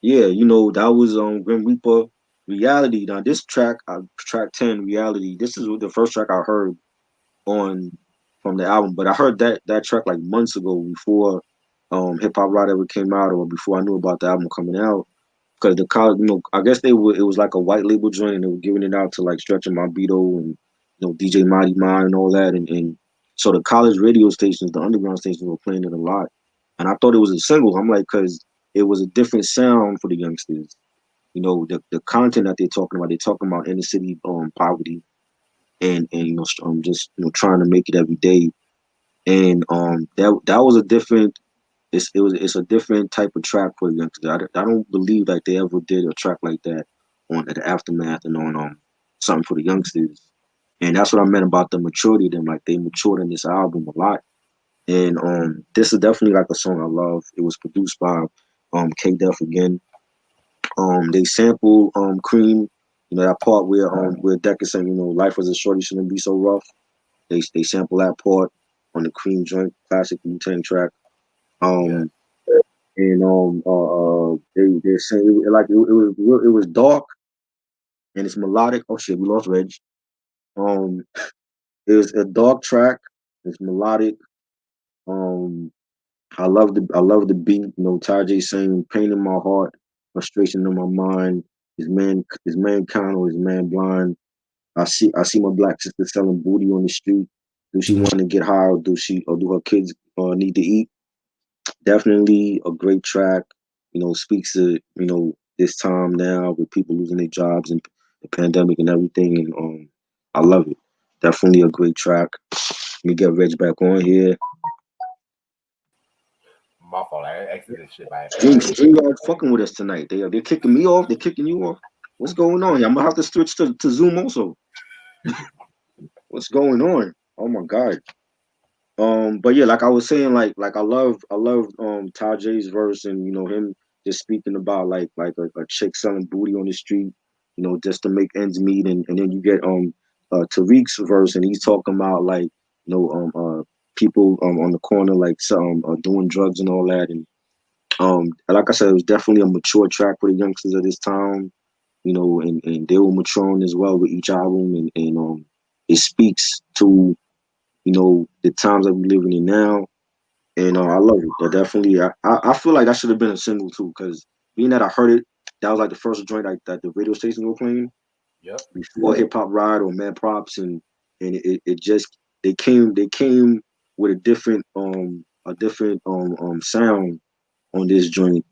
yeah, that was Grim Reaper Reality. Now this track, track 10, Reality, this is the first track I heard on from the album, but I heard that track like months ago before Hip Hop Rod ever came out or before I knew about the album coming out. Because the college, I guess it was like a white label joint and they were giving it out to like Stretch and Mobito and DJ Mighty Mine and all that, and so the college radio stations, the underground stations were playing it a lot, and I thought it was a single. I'm like, because it was a different sound for the youngsters. The content that they're talking about inner city poverty and just trying to make it every day, and that was a different it's a different type of track for the youngsters. I don't believe that they ever did a track like that on the aftermath and on something for the youngsters. And that's what I meant about the maturity of them. Like they matured in this album a lot. And this is definitely like a song I love. It was produced by K Def again. They sample Cream, that part where Deck is saying, life was a shorty shouldn't be so rough. They sample that part on the Cream joint, classic Wu-Tang track. Yeah. Um and they're saying it was dark and it's melodic. Oh shit, we lost Reg. Um it was a dark track, it's melodic. Um I love the beat. Tajay saying pain in my heart, frustration in my mind. Is mankind or is man blind? I see my black sister selling booty on the street. Do she want to get high or do her kids need to eat? Definitely a great track. Speaks to this time now with people losing their jobs and the pandemic and everything. And I love it. Definitely a great track. Let me get Reg back on here. My fault. I exited this shit by accident. Stream y'all fucking with us tonight. They're kicking me off. They're kicking you off. What's going on here? I'm gonna have to switch to Zoom also. What's going on? Oh my god. But yeah, like I was saying, like I love Tajay's verse and him just speaking about like a chick selling booty on the street, just to make ends meet, and then you get Tariq's verse and he's talking about like people on the corner like some doing drugs and all that, and like I said, it was definitely a mature track for the youngsters of this time, and they were maturing as well with each album, and it speaks to the times that we living in now, and I love it. That definitely, I feel like that should have been a single too, because being that I heard it, that was like the first joint that the radio stations were playing Yep. before Hip Hop Ride or Mad Props, and it just they came with a different sound on this joint,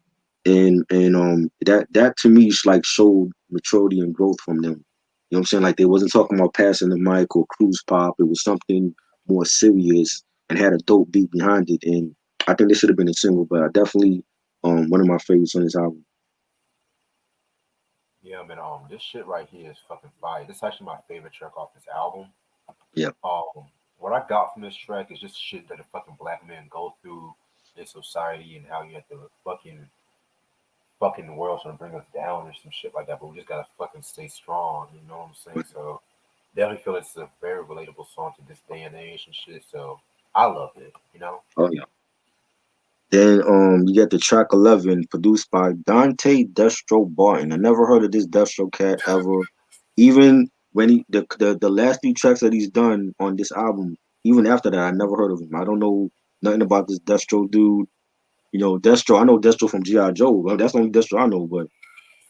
and that to me like showed maturity and growth from them. You know what I'm saying? Like they wasn't talking about passing the mic or cruise pop. It was something more serious and had a dope beat behind it. And I think this should have been a single, but definitely one of my favorites on this album. Yeah, man. This shit right here is fucking fire. This is actually my favorite track off this album. Yeah. What I got from this track is just shit that a fucking black man go through in society and how you have to fucking world's gonna bring us down or some shit like that. But we just gotta fucking stay strong. You know what I'm saying? So definitely feel it's a very relatable song to this day and age and shit. So I love it. You know. Oh yeah. Then you get the track 11 produced by Dante Destro Barton. I never heard of this Destro cat ever. Even when the last few tracks that he's done on this album, even after that, I never heard of him. I don't know nothing about this Destro dude. Destro. I know Destro from GI Joe. Well, that's the only Destro I know. But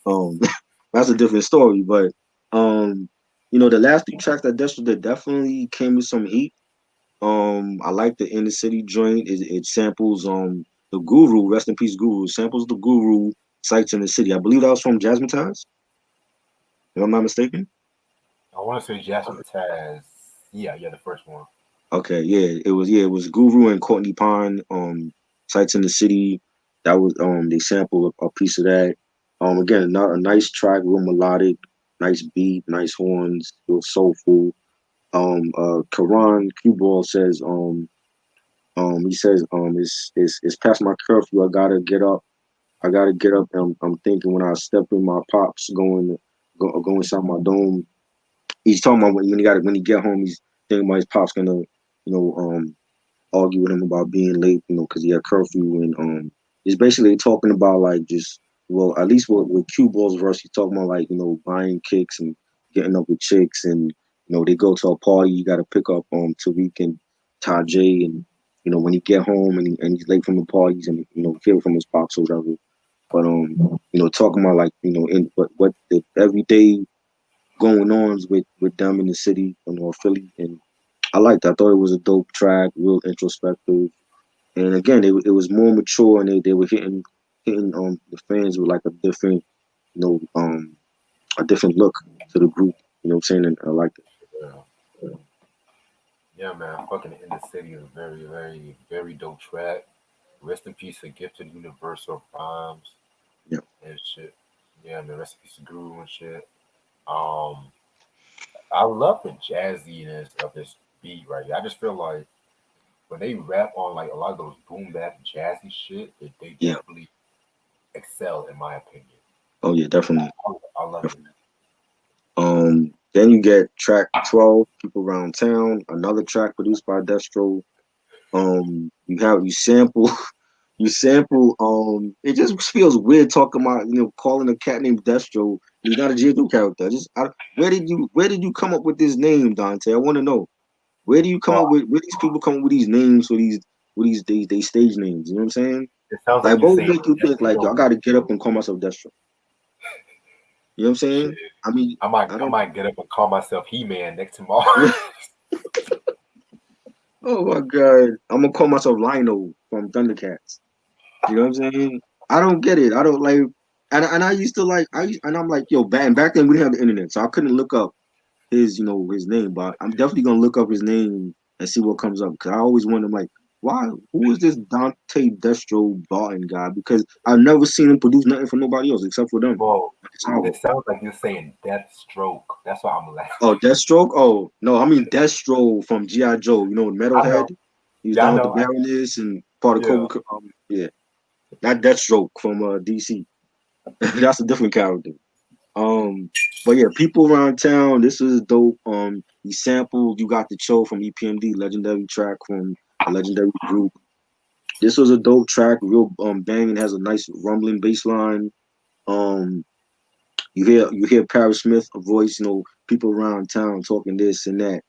um, that's a different story. But the last few tracks that Destro did definitely came with some heat. I like the inner city joint. It samples the Guru, rest in peace, Guru. Samples the Guru sites in the city. I believe that was from Jasmine Ties, if I'm not mistaken. I want to say Jasmine Taz. Yeah, yeah, the first one. Okay, it was Guru and Courtney Pine, sites in the city. That was they sampled a piece of that. Again, not a nice track, real melodic, nice beat, nice horns, it was soulful. Karan Q Ball says he says it's past my curfew. I gotta get up. I gotta get up. I'm thinking when I step in my pops go inside my dome. He's talking about when he get home. He's thinking about his pops gonna argue with him about being late, because he had curfew, and it's basically talking about like just, well, at least with Q Ball's verse, he's talking about like buying kicks and getting up with chicks, and they go to a party, you got to pick up Tariq and Tajay, and when he get home and he's late from the parties, and hear from his pops or whatever, but talking about like in what the everyday going ons with them in the city, Philly, and I liked it. I thought it was a dope track, real introspective, and again, it was more mature, and they were hitting the fans with like you know um a different look to the group. You know what I'm saying? And I liked it. Yeah. Yeah, man. Fucking in the city is a very, very, very dope track. Rest in peace, a gift to the universal rhymes Yeah, and shit. Yeah, man, rest in peace to Guru and shit. Um, I love the jazziness of this beat right here. I just feel like when they rap on like a lot of those boom bap jazzy shit, they yeah. definitely excel in my opinion. Oh yeah, definitely. I love it. Definitely. Then you get track 12, People Around Town, another track produced by Destro. You sample you sample it just feels weird talking about, calling a cat named Destro. He's not a J2 character. Where did you come up with this name, Dante? I want to know. Where these people come up with these names for these stage names? You know what I'm saying? It sounds like Like you're what would saying make you think like, yo, I gotta get up Destro. and call myself Destro? You know what I'm Shit. saying? I mean, I I don't. might get up and call myself He Man next tomorrow. Oh my god, I'm gonna call myself Lino from Thundercats. You know what I'm saying? I don't get it. I don't like, and I used to like, and I'm like, yo, back then we didn't have the internet, so I couldn't look up his name, but I'm definitely gonna look up his name and see what comes up, because I always wonder, like, why, who is this Dante Destro Barton guy? Because I've never seen him produce nothing for nobody else except for them. Bro, This album. it sounds like you're saying Death Stroke. That's why I'm laughing. Oh, Deathstroke. Oh no, I mean Destro from GI Joe. I know. Metalhead. He was Yeah, I down with the know. Baroness and part of Yeah. Cobra. Yeah, not Deathstroke from DC. That's a different character. Um, but yeah, People Around Town. This is dope. He sampled "You Got the Chill" from EPMD, legendary track from a legendary group. This was a dope track, real banging. Has a nice rumbling bass line. Um, you hear Paris Smith a voice. People around town talking this and that.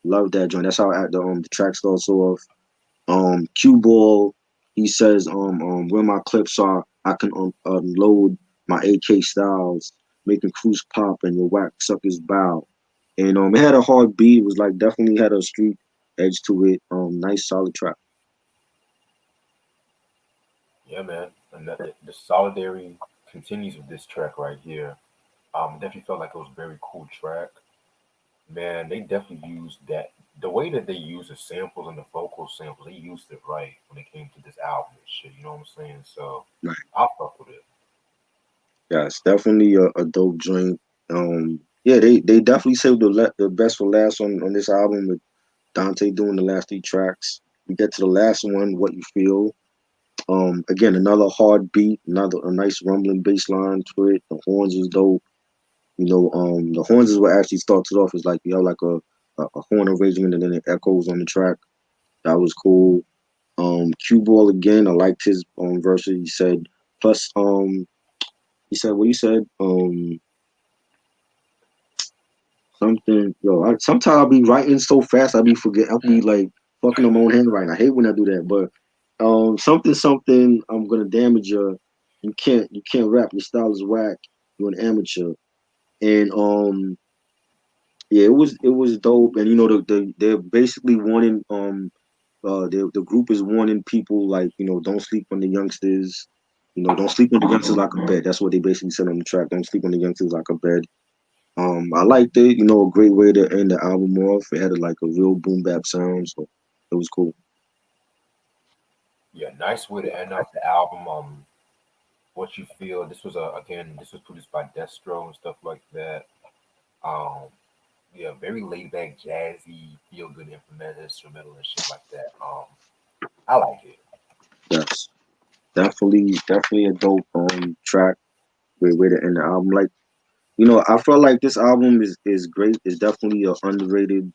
Love that joint. That's how the track starts off. Cue ball. He says, where my clips are, I can unload my AK styles, making cruise pop and your whack suckers bow. And it had a hard beat. It was like definitely had a street edge to it. Nice solid track. Yeah, man. And the solidarity continues with this track right here. Definitely felt like it was a very cool track. Man, they definitely used that. The way that they use the samples and the vocal samples, they used it right when it came to this album and shit. You know what I'm saying? So Right. I fuck with it. Yeah, it's definitely a dope joint. Yeah, they definitely saved the best for last on this album with Dante doing the last three tracks. We get to the last one, What You Feel. Again, another hard beat, another a nice rumbling bass line to it. The horns is dope. The horns is what actually starts it off. It's like you have like a horn arrangement and then it echoes on the track. That was cool. Cue ball again. I liked his verse. He said plus he said what he said. Something, yo. Sometimes I'll be writing so fast, I'll be forget. I'll be like fucking on my own handwriting. I hate when I do that. But something. I'm gonna damage your. You can't rap. Your style is whack. You're an amateur. And yeah, it was dope. And they're basically wanting the group is warning people like don't sleep on the youngsters. Don't sleep on the youngsters like a bed. That's what they basically said on the track. Don't sleep on the youngsters like a bed. I liked it. A great way to end the album off. It had like a real boom bap sound, so it was cool. Yeah, nice way to end off the album. What you feel? This was this was produced by Destro and stuff like that. Um, yeah, very laid back, jazzy, feel good instrumental and shit like that. I like it. Yes, definitely a dope track. Great way to end the album. Like I felt like this album is great. It's definitely a underrated,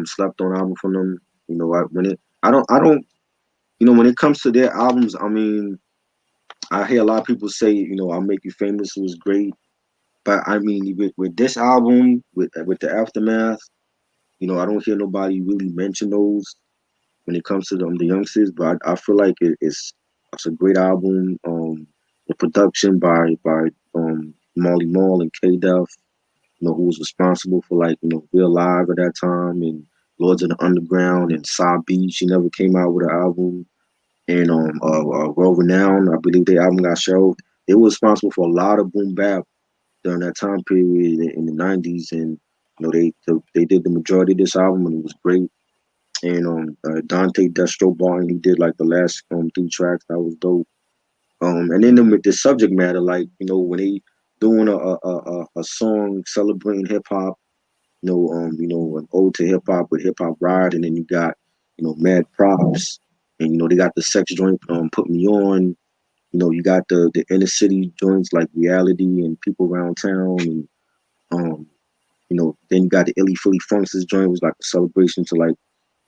slept on album from them. When it I don't when it comes to their albums, I mean, I hear a lot of people say I'll Make You Famous was great, but I mean with this album with the aftermath, I don't hear nobody really mention those when it comes to the youngsters. But I feel like it's a great album. The production by Marl and K Def, who was responsible for like Real Live at that time and Lords of the Underground and Saw Beach. She never came out with an album. And Well Renowned, I believe their album got shelved. They were responsible for a lot of boom bap during that time period in the '90s, and they did the majority of this album, and it was great. and Dante, Destro, Barton, he did like the last three tracks. That was dope. And then the subject matter, like when they doing a song celebrating hip hop, an ode to hip hop with Hip Hop Ride, and then you got mad props, and they got the sex joint, Put Me On. You got the inner city joints like Reality and People Around Town, and um then you got the Illy Philly Funksters joint was like a celebration to like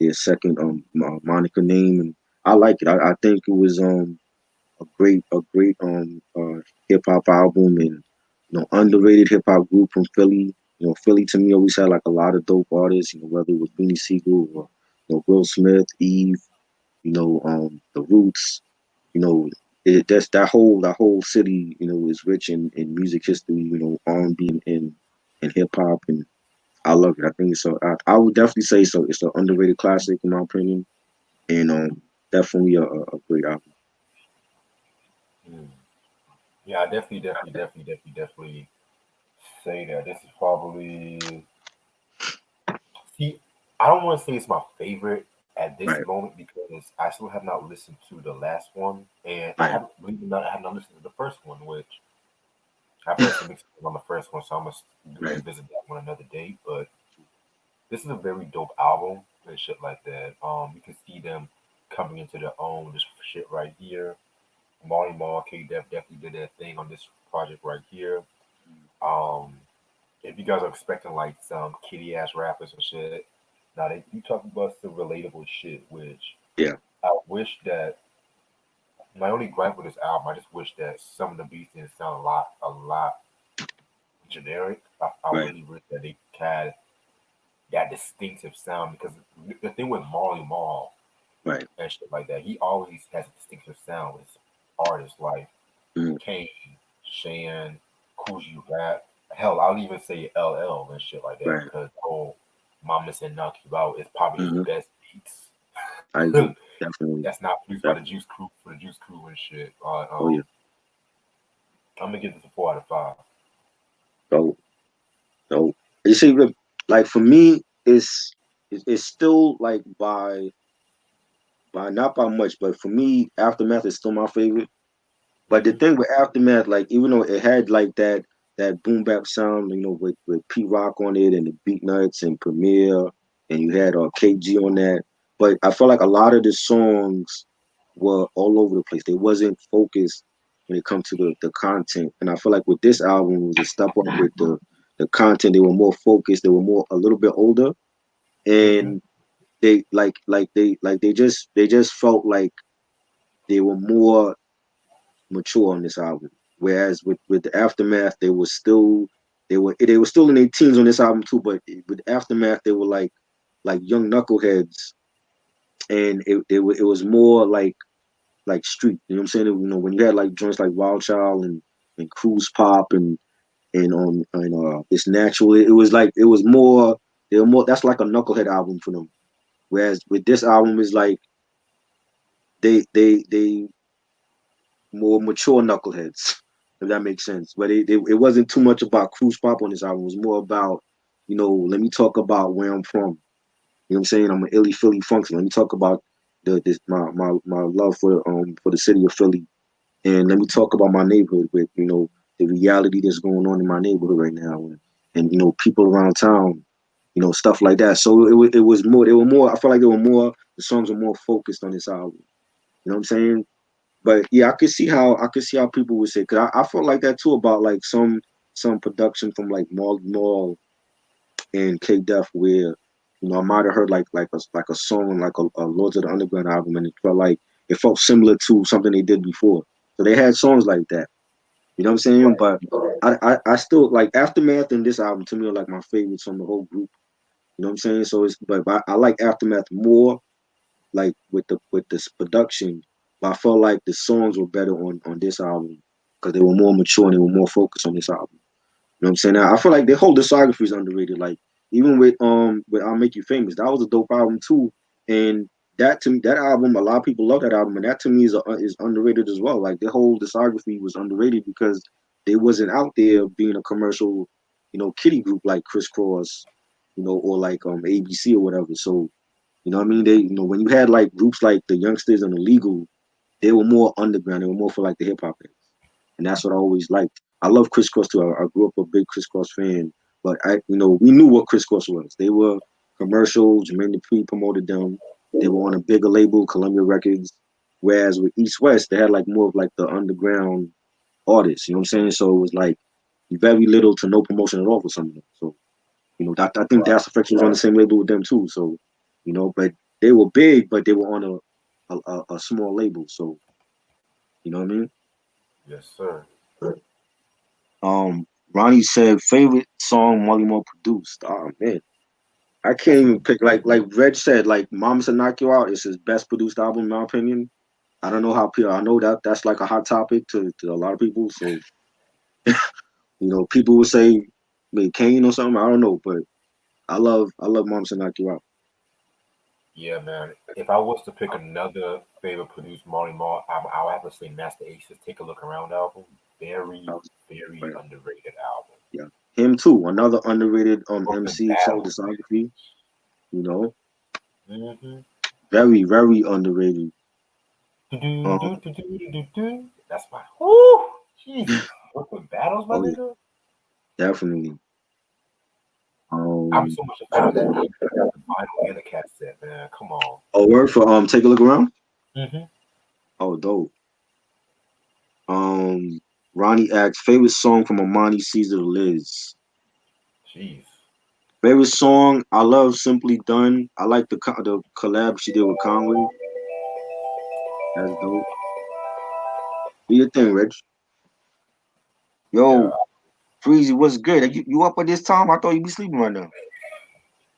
their second moniker name, and I like it. I think it was a great hip hop album, and underrated hip hop group from Philly. Philly to me always had like a lot of dope artists. Whether it was Beanie Siegel or Will Smith, Eve. The Roots. You know, that's that whole city. Is rich in music history. R&B and hip hop, and I love it. I think it's I would definitely say so. It's an underrated classic in my opinion, and definitely a great album. Mm. Yeah, I definitely say that. This is probably see. I don't want to say it's my favorite at this Right, moment because I still have not listened to the last one, and I right, haven't, believe it or not, I have not listened to the first one, which I've heard some mixed on the first one, so I must right, revisit that one another day. But this is a very dope album and shit like that. You can see them coming into their own. This shit right here. Marl, K Def definitely did their thing on this project right here. Um, if you guys are expecting like some kitty ass rappers and shit, now they you talking about some relatable shit, which yeah, I wish that my only gripe with this album, I just wish that some of the beats didn't sound a lot generic. I right, really wish that they had that distinctive sound because the thing with Marl right, and shit like that, he always has a distinctive sound with artists like mm, Kane, Shan, Coogee Rap. Hell, I'll even say LL and shit like that right. because oh, Mama Said Knock You Out is probably his Hmm. best beats. I agree, definitely, That's not produced by the definitely. Juice Crew for the Juice Crew and shit. Oh yeah, I'm gonna give this a 4 out of 5. so so you see, like for me, it's still like by not by much, but for me, Aftermath is still my favorite. But the Mm-hmm. thing with Aftermath, like even though it had like that boom bap sound, with P Rock on it and the Beat Nuts and Premier, and you had KG on that. But I felt like a lot of the songs were all over the place. They wasn't focused when it comes to the content. And I feel like with this album it was a step up with the content. They were more focused. They were more a little bit older, Mm-hmm. and they just felt like they were more mature on this album. Whereas with the Aftermath, they were still in their teens on this album too. But with Aftermath, they were like young knuckleheads, and it was more like street. You know what I'm saying? When you had like joints like Wild Child and Cruise Pop and It's Natural, it was like it was more. They were more. That's like a knucklehead album for them. Whereas with this album, is like they more mature knuckleheads, if that makes sense. But it wasn't too much about cruise pop on this album. It was more about, let me talk about where I'm from. You know what I'm saying? I'm an Illy Philly function. Let me talk about my love for the city of Philly, and let me talk about my neighborhood with the reality that's going on in my neighborhood right now, and people around town, stuff like that. So it was more. They were more. I felt like they were more. The songs were more focused on this album. You know what I'm saying? But yeah, I could see how people would say, because I felt like that too about like some production from like Marl and K Def, where I might have heard like a song like a Lords of the Underground album, and it felt similar to something they did before. So they had songs like that. You know what I'm saying? Right. But I still like Aftermath and this album to me are like my favorites from the whole group. You know what I'm saying? So but I like Aftermath more, like with this production, but I felt like the songs were better on this album because they were more mature and they were more focused on this album. You know what I'm saying? I feel like their whole discography is underrated. Like even with I'll Make You Famous, that was a dope album too. And that to me, that album, a lot of people love that album, and that to me is underrated as well. Like their whole discography was underrated because they wasn't out there being a commercial, kiddie group like Criss Cross, or like ABC or whatever. So You know what I mean? They, when you had like groups like the Youngsters and the Legal, they were more underground. They were more for like the hip hop heads, and that's what I always liked. I love Crisscross too. I grew up a big Crisscross fan, but we knew what Crisscross was. They were commercial. Jermaine Dupri promoted them. They were on a bigger label, Columbia Records. Whereas with East West, they had like more of like the underground artists. You know what I'm saying? So it was like very little to no promotion at all for some of them. So I think Right. Das Effects was on the same label with them too. So but they were big, but they were on a small label. So you know what I mean? Yes, sir. Ronnie said favorite song Marley Marl produced. Oh man, I can't That's a even good. pick. Like Reg said, like Mama Said Knock You Out is his best produced album in my opinion. I don't know how people. I know that's like a hot topic to a lot of people. So people would say maybe Kane or something. I don't know, but I love Mama Said Knock You Out. Yeah, man. If I was to pick another favorite produced Marley Marl album, I would have to say Master Ace's Take a Look Around album. I Very, was, very yeah, underrated album. yeah. Him too. Another underrated Brooklyn MC self Battles, discography. You know, man. Mm-hmm. very very underrated. Um, That's my. Whoo! Jesus. Brooklyn Battles, my oh yeah, nigga. definitely. I'm Um, so much a fan of that EP, the vinyl and the cassette, man. Come on. a word for Take a Look Around. Mm-hmm. Oh, dope. Um, Ronnie asks favorite song from Amani Caesar Liz. Jeez. Favorite song, I love Simply Done. I like the collab she did with Conway. That's dope. Do your thing, Rich. Yeah. Yo, Freezy, what's good? You up at this time? I thought you'd be sleeping right now.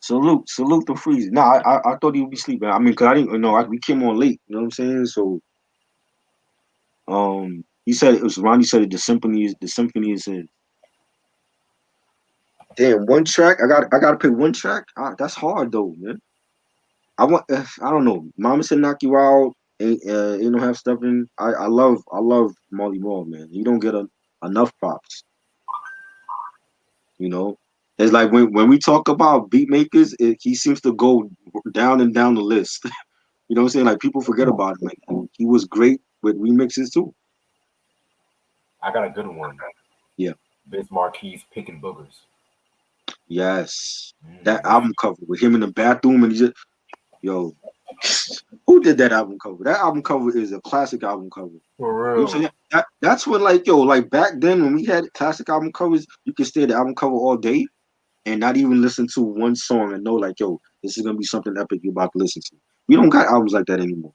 Salute to Freezy. Nah, I thought you'd be sleeping. I mean, cause I didn't know we came on late. You know what I'm saying? So, he said it was Ronnie said it, the symphony is his. Damn, one track. I gotta pick one track. That's hard though, man. I don't know. Mama Said Knock You Out. Ain't no half stepping. I love Marley Marl, man. You don't get enough props. You know, it's like when we talk about beat makers, he seems to go down and down the list. You know what I'm saying? Like people forget about him. Like he was great with remixes too. I got a good one. Yeah. Vince Marquis Picking Boogers. Yes. That Mm-hmm. album cover with him in the bathroom and he just yo, who did that album cover? That album cover is a classic album cover. For You know what I'm real. saying? That's when like back then when we had classic album covers, you could stare at the album cover all day and not even listen to one song and know like, yo, this is gonna be something epic you're about to listen to. We don't got albums like that anymore.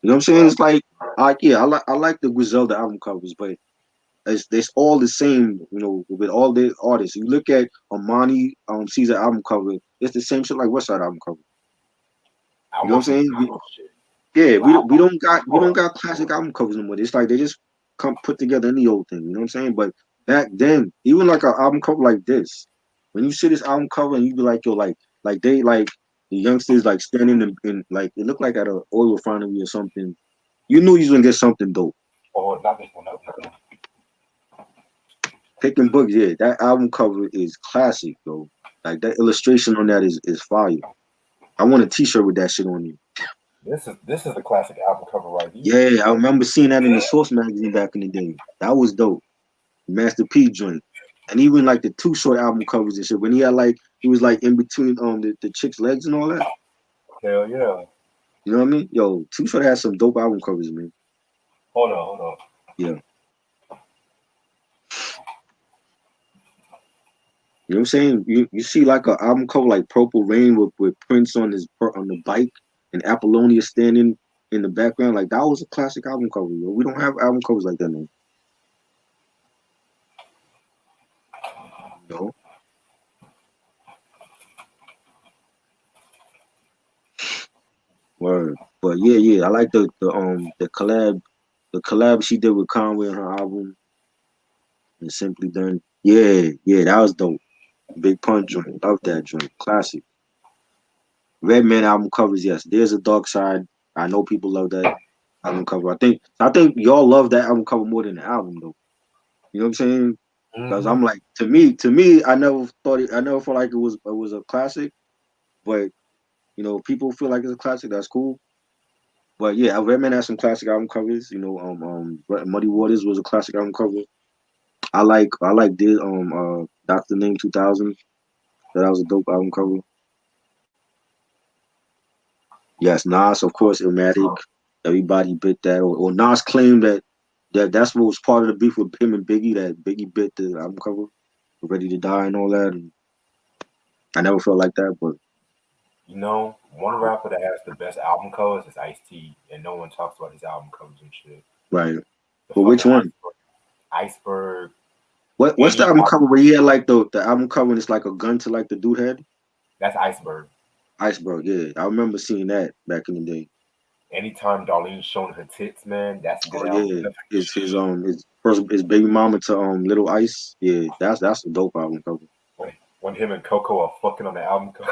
You know what I'm saying? Right. It's like, yeah, I like the Griselda album covers, but it's all the same. With all the artists. You look at Amani Caesar album cover, it's the same shit like West Side album cover. I You know what want I'm some saying? real shit. Yeah, Like, we hold don't up. got classic album covers no more. It's like they just come put together any old thing. You know what I'm saying? But back then, even like an album cover like this, when you see this album cover and you be like, yo, like they like the youngsters like standing in like it looked like at a oil refinery or something. You knew you was gonna get something dope. Oh, not this one, not this one. Picking books, yeah, that album cover is classic, though. Like that illustration on that is fire. I want a T-shirt with that shit on it. This is a classic album cover right here. Yeah, I remember seeing that in the Source magazine back in the day. That was dope. Master P joint. And even like the Too Short album covers and shit. When he was like in between the chick's legs and all that. Hell yeah. You know what I mean? Yo, Too Short has some dope album covers, man. Hold on, hold on. Yeah. You know what I'm saying? You see like an album cover like Purple Rain with Prince on the bike and Apollonia standing in the background. Like that was a classic album cover. Yo. We don't have album covers like that no. You know? Word. But yeah. I like the collab she did with Conway on her album and Simply Done. Yeah, that was dope. Big Pun joint. Love that joint. Classic. Redman album covers, yes. There's a Dark Side. I know people love that album cover. I think y'all love that album cover more than the album though. You know what I'm saying? Because Mm-hmm. I'm like, to me, I never felt like it was a classic, but People feel like it's a classic. That's cool. But yeah, Redman has some classic album covers. Muddy Waters was a classic album cover. I like this Doctor Name 2000. That was a dope album cover. Yes, Nas, of course, Illmatic. Everybody bit that, or Nas claimed that's what was part of the beef with him and Biggie. That Biggie bit the album cover, Ready to Die and all that. And I never felt like that, but One rapper that has the best album covers is Ice-T, and no one talks about his album covers and shit. right. The But which fucking one? iceberg. What's the Any album cover where he had like the album cover and it's like a gun to like the dude head? That's iceberg. Iceberg, yeah. I remember seeing that back in the day. Anytime Darlene's showing her tits, man, that's a Oh good album. yeah. His baby mama to Little Ice. Yeah, that's a dope album cover. When him and Coco are fucking on the album cover.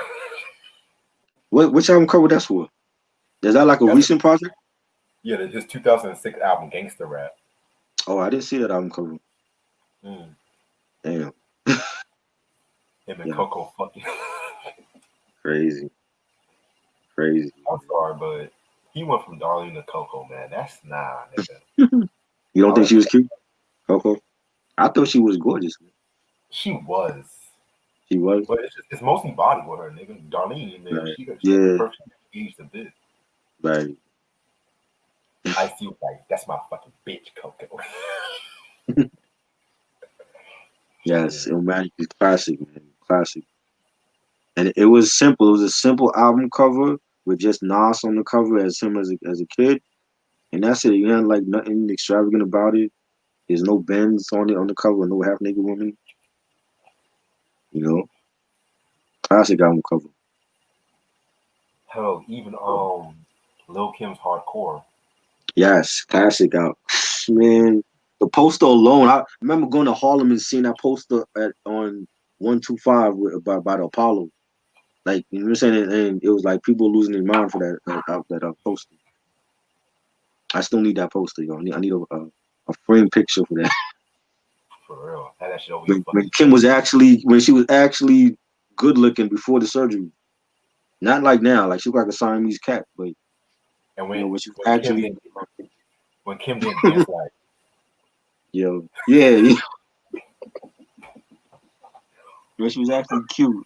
Which album cover that's for? Is that like a That's recent project? yeah, his 2006 album, Gangsta Rap. Oh, I didn't see that album cover. Mm. Damn. Him and Yeah. Coco fucking. Crazy. I'm sorry, but he went from Darlene to Coco, man. That's nah, nigga. You don't I think like she was cute? Coco? I thought she was gorgeous. she was, She was? but it's mostly body with her, nigga. Darlene, man, Right. she got the Yeah, perfect age a bit. right. I feel like that's my fucking bitch, Coco. Yes, Yeah. Illmatic is classic, man. Classic. And it was simple. It was a simple album cover with just Nas on the cover as him as a kid. And that's it. You had like nothing extravagant about it. There's no Benz on it on the cover, no half naked woman. You know, classic album cover. Hell, even Lil Kim's Hardcore. Yes, classic out. Man, the poster alone. I remember going to Harlem and seeing that poster on 125 by the Apollo. Like you know what I'm saying, and it was like people losing their mind for that poster. I still need that poster, yo. I need a frame picture for that. For real. Have that shit over your When fucking Kim was actually when she was actually good looking before the surgery. Not like now, like she looked like a Siamese cat, but and when she was when Kim actually didn't when Kim didn't dance like yeah, when she was actually cute.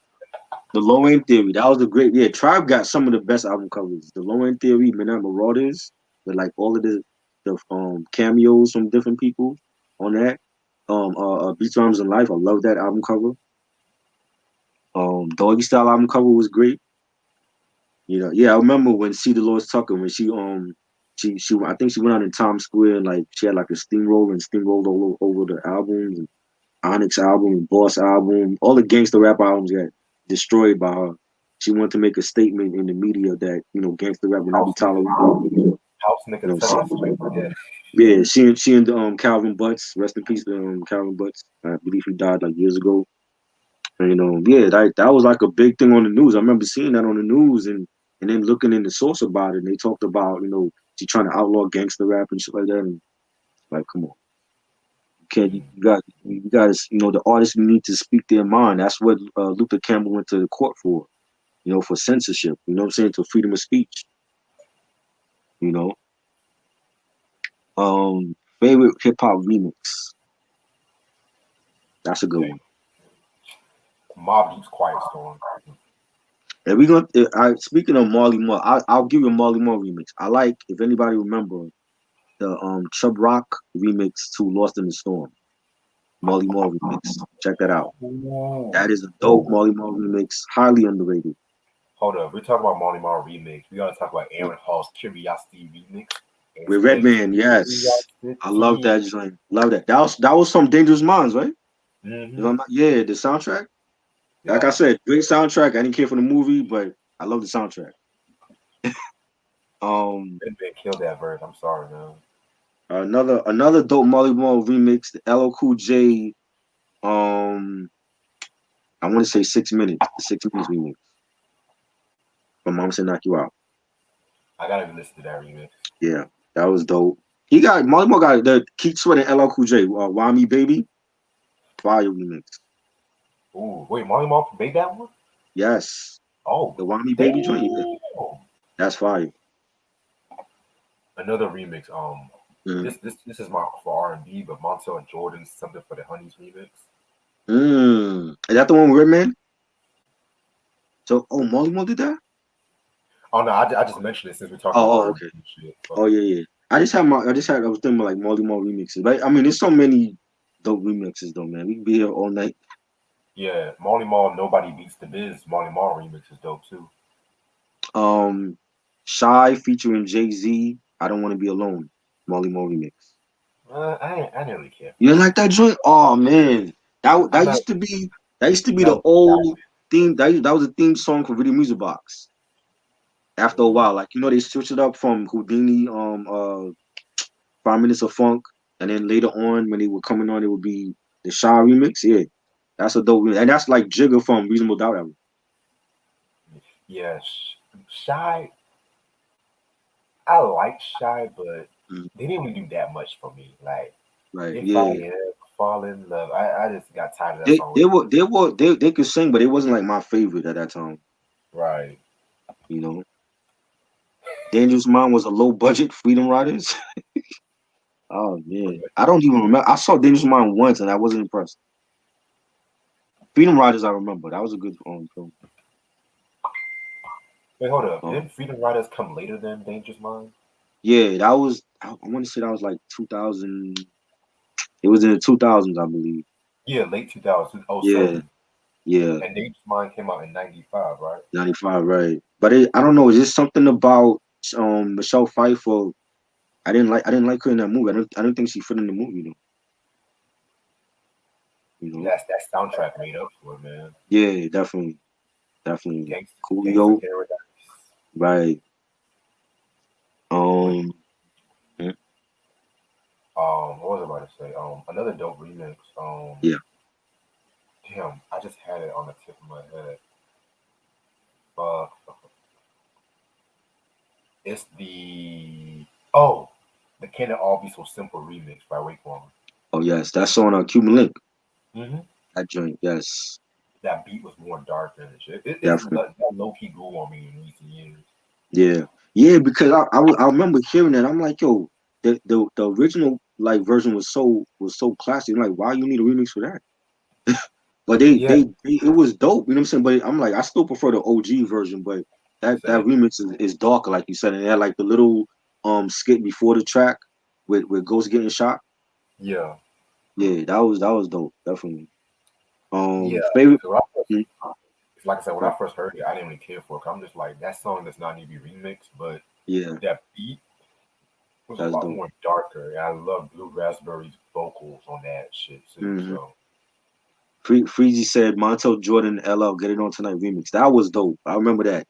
The Low End Theory, that was a great. Yeah, Tribe got some of the best album covers. The Low End Theory, Midnight Marauders, with like all of the cameos from different people on that. Beats, Arms, and Life. I love that album cover. Doggy Style album cover was great. Yeah, I remember when C. Dolores Tucker when she I think she went out in Times Square and like she had like a steamroller and steamrolled all over the albums and Onyx album and Boss album, all the gangster rap albums got destroyed by her. She wanted to make a statement in the media that gangster rap will not be house nigga, tolerated. house nigga touching straight to death. Yeah, she and Calvin Butts, rest in peace to Calvin Butts. I believe he died like years ago. And, yeah, that was like a big thing on the news. I remember seeing that on the news and then looking in the source about it. And they talked about she trying to outlaw gangster rap and shit like that. And like, come on. You got the artists need to speak their mind. That's what Luther Campbell went to the court for censorship. You know what I'm saying? To freedom of speech. You know. Favorite hip hop remix. That's a good one. Mob Deep's Quiet Storm. And we gonna. Speaking of Marley Marl, I'll give you a Marley Marl remix. I like if anybody remember the Chub Rock remix to Lost in the Storm. Marley Marl remix. Check that out. That is a dope Marley Marl remix. Highly underrated. Hold up, we're talking about Marley Marl remix. We gotta talk about Aaron Hall's Curiosity remix. With Redman, yes. I love that joint. Love that. That was some Dangerous Minds, right? Mm-hmm. Yeah, the soundtrack. Like I Yeah. said, great soundtrack. I didn't care for the movie, but I love the soundtrack. Goodman killed that verse. I'm sorry, man. Another dope Marley Marl remix, the LL Cool J. I want to say 6 minutes. The 6 minutes remix. My mom said knock you out. I gotta listen to that remix. Yeah, that was dope. Marley Marl got the Keith Sweat and LL Cool J. Why Me Baby? Fire remix. Ooh, wait, Marley Marl made that one? Yes. Oh, The Wami Baby joint. Yeah, damn. that's fire. Another remix. Mm. This is my for R&B, but Montel and Jordan's Something for the Honeys remix. Is that the one with Redman? So, oh, Marley Marl did that? Oh no, I just mentioned it since we're talking about Oh, R&B okay. and shit. Oh, But yeah, yeah. I was thinking about like Marley Marl remixes. Right? I mean, there's so many dope remixes though, man. We can be here all night. yeah, Marley Marl, Nobody Beats the Biz. Marley Marl remix is dope too. Um, Shy featuring Jay-Z. I don't want to be alone. Marley Marl remix. I didn't really care You for didn't that like one. that joint? Oh man, I'm that not used to be that used to be that the was old theme. That was a theme song for Video Music Box. After a mm, while, like they switched it up from Houdini, 5 Minutes of Funk, and then later on when they were coming on, it would be the Shy remix. Yeah, that's a dope remix, and that's like Jigga from Reasonable Doubt album. yeah, Shy. I like Shy, but Mhm. they didn't really do that much for me. Like Right? if I Yeah, ever fall in love, I just got tired of that they song they really were quick. they were they could sing, but it wasn't like my favorite at that time. Right. You know, Dangerous Mind was a low budget Freedom Riders. Oh man, I don't even remember. I saw Dangerous Mind once and I wasn't impressed. Freedom Riders, I remember. That was a good film. Wait, hold up. Um, Didn't Freedom Riders come later than Dangerous Mind? yeah, that was. I want to say that was like 2000. It was in the 2000s, I believe. Yeah, late 2000, oh Yeah, 07. yeah, And Dangerous Mind came out in 95, right? 95, right? But I don't know. Is this something about Michelle Pfeiffer? I didn't like her in that movie. I don't think she fit in the movie though. You know? That's that soundtrack made up for it, man. Yeah, definitely, definitely. Gangsta Coolio, Paradise. right? But Um, mm, what was I about to say? Another dope remix. yeah. Damn, I just had it on the tip of my head. Uh, it's the Can It All Be So Simple remix by Raekwon. Oh yes, that's on Cuban Link. Mm-hmm. That joint, yes, That beat was more dark than the shit. definitely. That low key grew on me in recent years. Yeah, yeah, because I remember hearing that. I'm like, yo, the original like version was so classic. I'm like, why you need a remix for that? But Yeah, it was dope. You know what I'm saying? But I'm like, I still prefer the OG version. But that same. remix is darker, like you said, and it had like the little skit before the track with Ghost getting shot. Yeah, Yeah, that was dope, definitely. yeah. Favorite. So when I first, Mm, like I said, when uh, I first heard it, I didn't really care for it. 'Cause I'm just like that song does not need to be remixed, but yeah, that beat was a that's lot dope. more darker. And I love Blue Raspberry's vocals on that shit too. Hmm. So Freezy said Montel Jordan LL Get It On Tonight remix. That was dope. I remember that.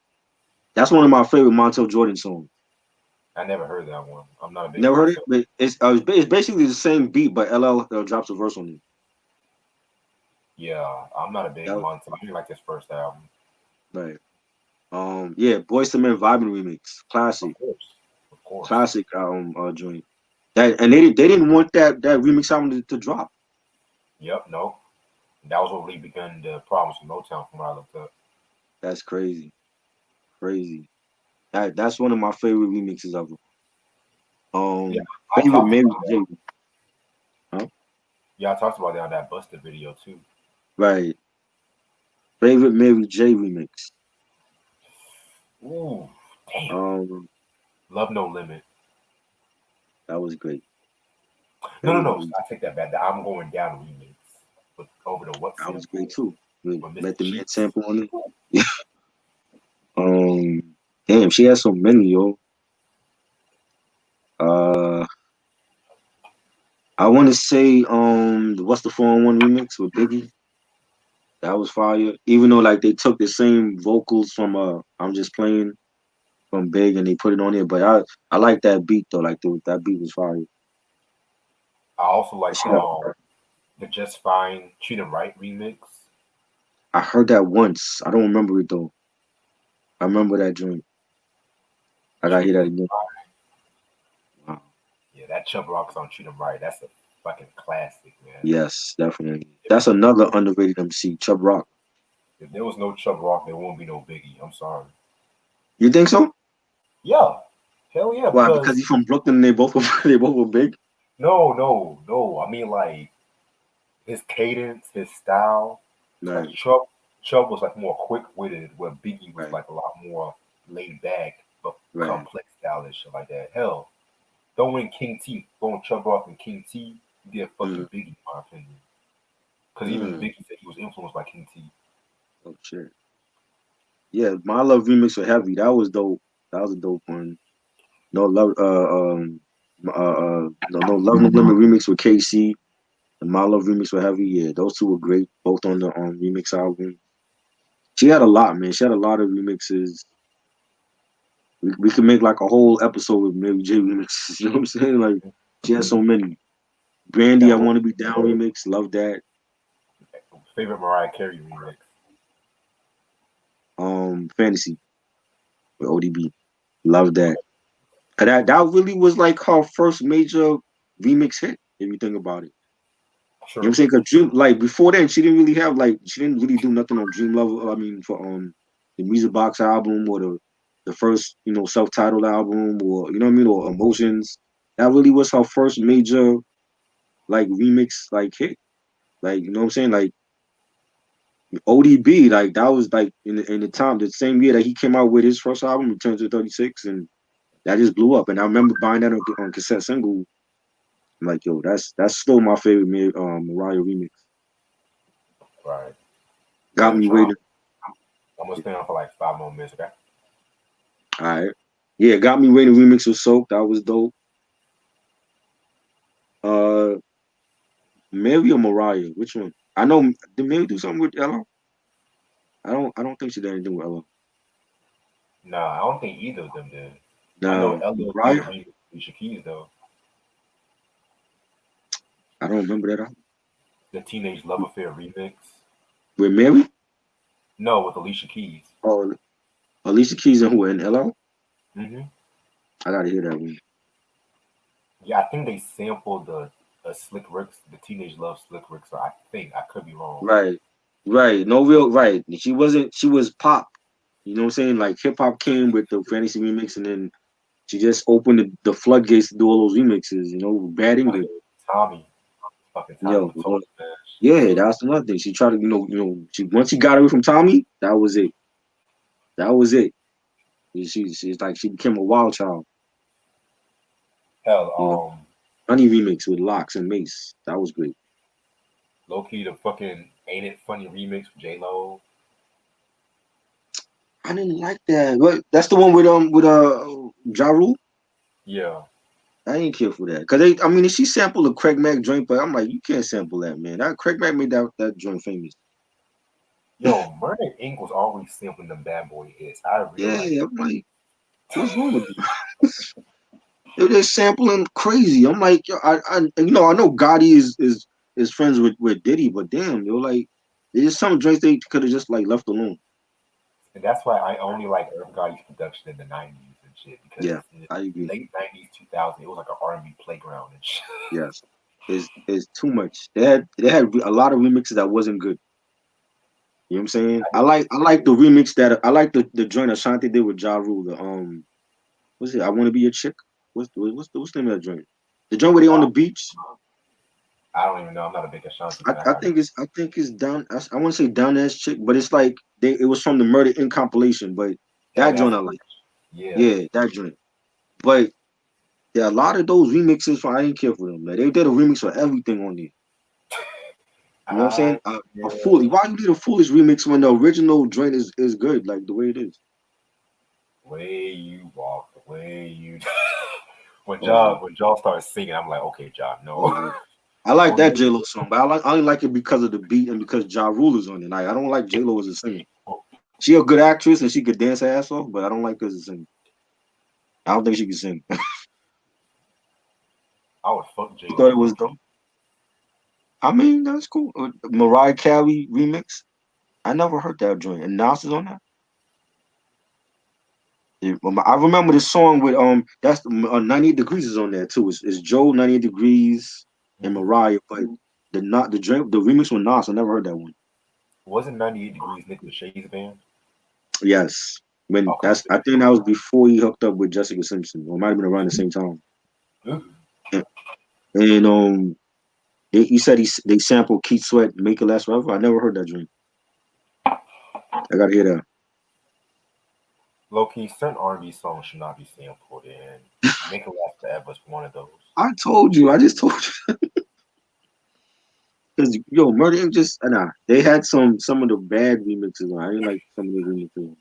That's one of my favorite Montel Jordan songs. I never heard that one. I'm not a You big never heard it? Montel. But it's basically the same beat, but LL drops a verse on it. Yeah, I'm not a big That was, Montel. I didn't like his first album. right. Yeah, Boyz II Men Vibing remix, Of classic, course, of course. classic joint. That and they didn't want that remix album to drop. Yep, no, that was what really began the problems with Motown from what I looked up. That's crazy, crazy. That's one of my favorite remixes of it. Yeah, I Favorite talked Mary about that. J. Huh? Yeah, I talked about that on that Busted video too. Right. Favorite Mary J remix. Ooh, damn. Um, Love No Limit. that was great. No, no, Favorite no. Mary I take that back. The I'm Going Down remix with over the what That was great sample too. With with Mr. Met the Met Cheeks. sample on it. Damn, she has so many, yo. Uh, I want to say the What's the 4-on-1 remix with Biggie. That was fire. Even though like they took the same vocals from I'm Just Playing from Big and they put it on there, but I like that beat though. Like that beat was fire. I also like Shit, the Just Fine Treat 'Em Right remix. I heard that once. I don't remember it though. I remember that joint. I gotta hear Treat that 'Em again. Right. Wow. Yeah, that Chubb Rock's on Treat 'Em Right. That's a fucking classic, man. Yes, definitely. That's another underrated MC, Chubb Rock. If there was no Chubb Rock, there won't be no Biggie. I'm sorry. You think so? Yeah, hell yeah. Why? Because Because he's from Brooklyn and they both were, they both were big. no. I mean, like his cadence, his style. Like Right, Chubb was like more quick witted, where Biggie was right, like a lot more laid back, but right. complex style and shit like that. Hell, throwing King T, throwing Chubb Rock and King T, you get fucking Mm, Biggie, in my opinion. Because even mm. Biggie said he was influenced by King T. Oh shit. Yeah, my love remix for Heavy. That was dope. That was a dope one. No love. No love no limit remix with KC. And my love remix with Heavy. Yeah, those two were great. Both on the remix album. She had a lot, man. She had a lot of remixes. We could make like a whole episode with Mary J remixes. You know what I'm saying? Like she had so many. Brandy, I Hell, Want to Be Down remix. Love that. favorite Mariah Carey remix. Fantasy with ODB. Love that. 'Cause that really was like her first major remix hit, if you think about it. You know what I'm True. saying? Cause Dream, like before then, she didn't really have like she didn't really do nothing on Dream Level. I mean, for the Music Box album or the first self-titled album or you know what I mean or Emotions. That really was her first major like remix like hit. Like you know what I'm saying? Like ODB, like that was like in the time the same year that he came out with his first album, Return to 36, and that just blew up. And I remember buying that on cassette single. I'm like, yo, that's still my favorite Mariah remix. Right. Got Yo, me John, waiting. I'm gonna stay on for like 5 more minutes, okay? All right. Yeah, got me waiting remix with Soap. That was dope. Uh, Mary or Mariah? Which one? I know. Did Mary do something with Ella? I don't think she did anything with Ella. Nah, I don't think either of them did. I know Nah, Ella did a Mariah. remix with Alicia Keys though. I don't remember that album. The Teenage Love Affair remix. With Mary? No, with Alicia Keys. Oh, Alicia Keys and who? And Ella? Hmm. I gotta hear that one. Yeah, I think they sampled the Slick Ricks, the Teenage Love Slick Ricks. So I think I could be wrong. Right, right. No real. Right. She wasn't. She was pop. You know what I'm saying? Like hip hop came with the fantasy remix, and then she just opened the floodgates to do all those remixes. You know, bad and good. Fucking Tommy, fucking Tommy Yo, was told man. yeah, that's another thing. She tried to, she once she got away from Tommy, that was it. That was it. She's like she became a wild child. Hell, You know, Honey remix with Locks and Mace. That was great. low key the fucking Ain't It Funny remix with J Lo. I didn't like that. But that's the one with Ja Rule. Yeah. I ain't care for that because I mean, she sampled a Craig Mack joint, but I'm like, you can't sample that, man. That Craig Mack made that joint famous. Yo, Murder Inc. was always sampling them bad boy hits. I realized Yeah, I'm like, what's wrong with them? They're sampling crazy. I'm like, yo, I know Gotti is friends with Diddy, but damn, yo, like, there's some joints they could have just like left alone. and that's why I only like Irv Gotti's production in the '90s and shit because Yeah, in I the agree. late '90s, 2000, it was like an R&B playground and shit. Yes, it's too much. They had a lot of remixes that wasn't good. You know what I'm saying? I like the remix that I like the joint Ashanti did with Ja Rule. What's it? I want to be your chick. What's the name of that joint? The joint where they on the beach. I don't even know. I'm not a big Ashanti I, fan. I I gotta think it's down. I want to say down ass chick, but it's like it was from the Murder in compilation. But that Down joint Ass I for like. yeah. Yeah, that joint. But there are a lot of those remixes for I didn't care for them. Like they did a remix for everything on there. You know what I'm saying? A Yeah. fool. Why you need a foolish remix when the original joint is good, like the way it is? Way you walk, the way you. when Oh yeah, Jaw started singing, I'm like, okay, Jaw, oh no. yeah. I like Don't do that it. J Lo song, but I only like it because of the beat and because Ja Rule is on it. Like I don't like J Lo as a singer. She a good actress and she could dance her ass off, but I don't like her as a singer. I don't think she can sing. I would fuck J I thought Lo it low was key. dope. I mean, that's cool. Mariah Carey remix. I never heard that joint. And Nas is on that. Yeah, I remember the song with that's 98 Degrees is on there too. It's Joe 98 Degrees and Hmm. Mariah, but the remix with Nas. I never heard that one. Wasn't 98 Degrees Nick Lachey's band? Yes. When Okay. that's I think that was before he hooked up with Jessica Simpson, or it might have been around the same time. Ooh, And, and you said they sampled Keith Sweat, "Make It Last Forever." I never heard that dream. I gotta hear that. low key, certain R&B songs should not be sampled, and Make It Last Forever is one of those. I told you. I just told you because yo, Murder Inc. just nah. They had some of the bad remixes on. I didn't like some of the remixes.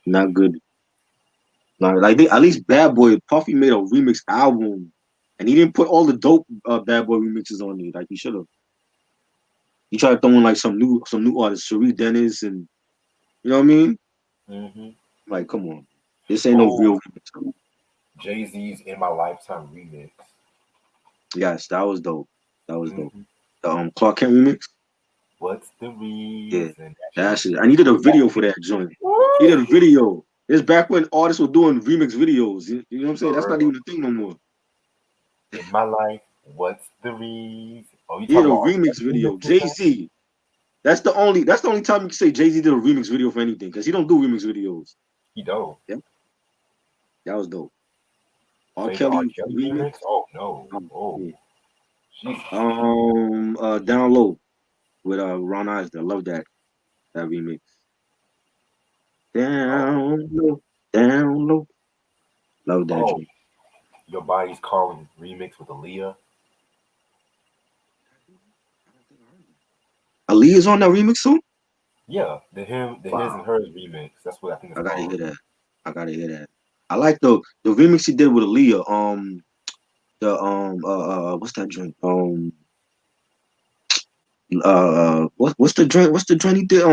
Not good. Not like they at least Bad Boy Puffy made a remix album, and he didn't put all the dope Bad Boy remixes on it like he should have. He tried throwing like some new artists, Cherie Dennis, and you know what I mean. Hmm. Like, come on, this ain't no Oh, real remix. Jay-Z's In My Lifetime remix. Yes, that was dope. That was dope. Hmm. The Clark Kent remix. What's the Yeah, reason? That that shit. shit. I needed a video for that joint. He did a video. It's back when artists were doing remix videos. You know what I'm saying? That's For not real. even a thing no more. In my life, what's the reason? Oh, you He did talking a about R. remix Kelly video. remixes Jay now? Z. That's the only time you can say Jay Z did a remix video for anything because he don't do remix videos. He dope. Yep, that was dope. R. Favorite R. Kelly Kelly remix. remix? Oh no. Oh, Yeah. Jesus. Down Low with Ron Isley. I love that remix. Oh, Down low, down low. Love that oh. joint. Your Body's Calling remix with Aaliyah. Ali is on that remix too. Yeah, the his and Wow, hers remix. That's what I think it's I gotta called. hear that. I gotta hear that. I like the remix he did with Aaliyah. The what's that joint? What's the joint? What's the joint he did?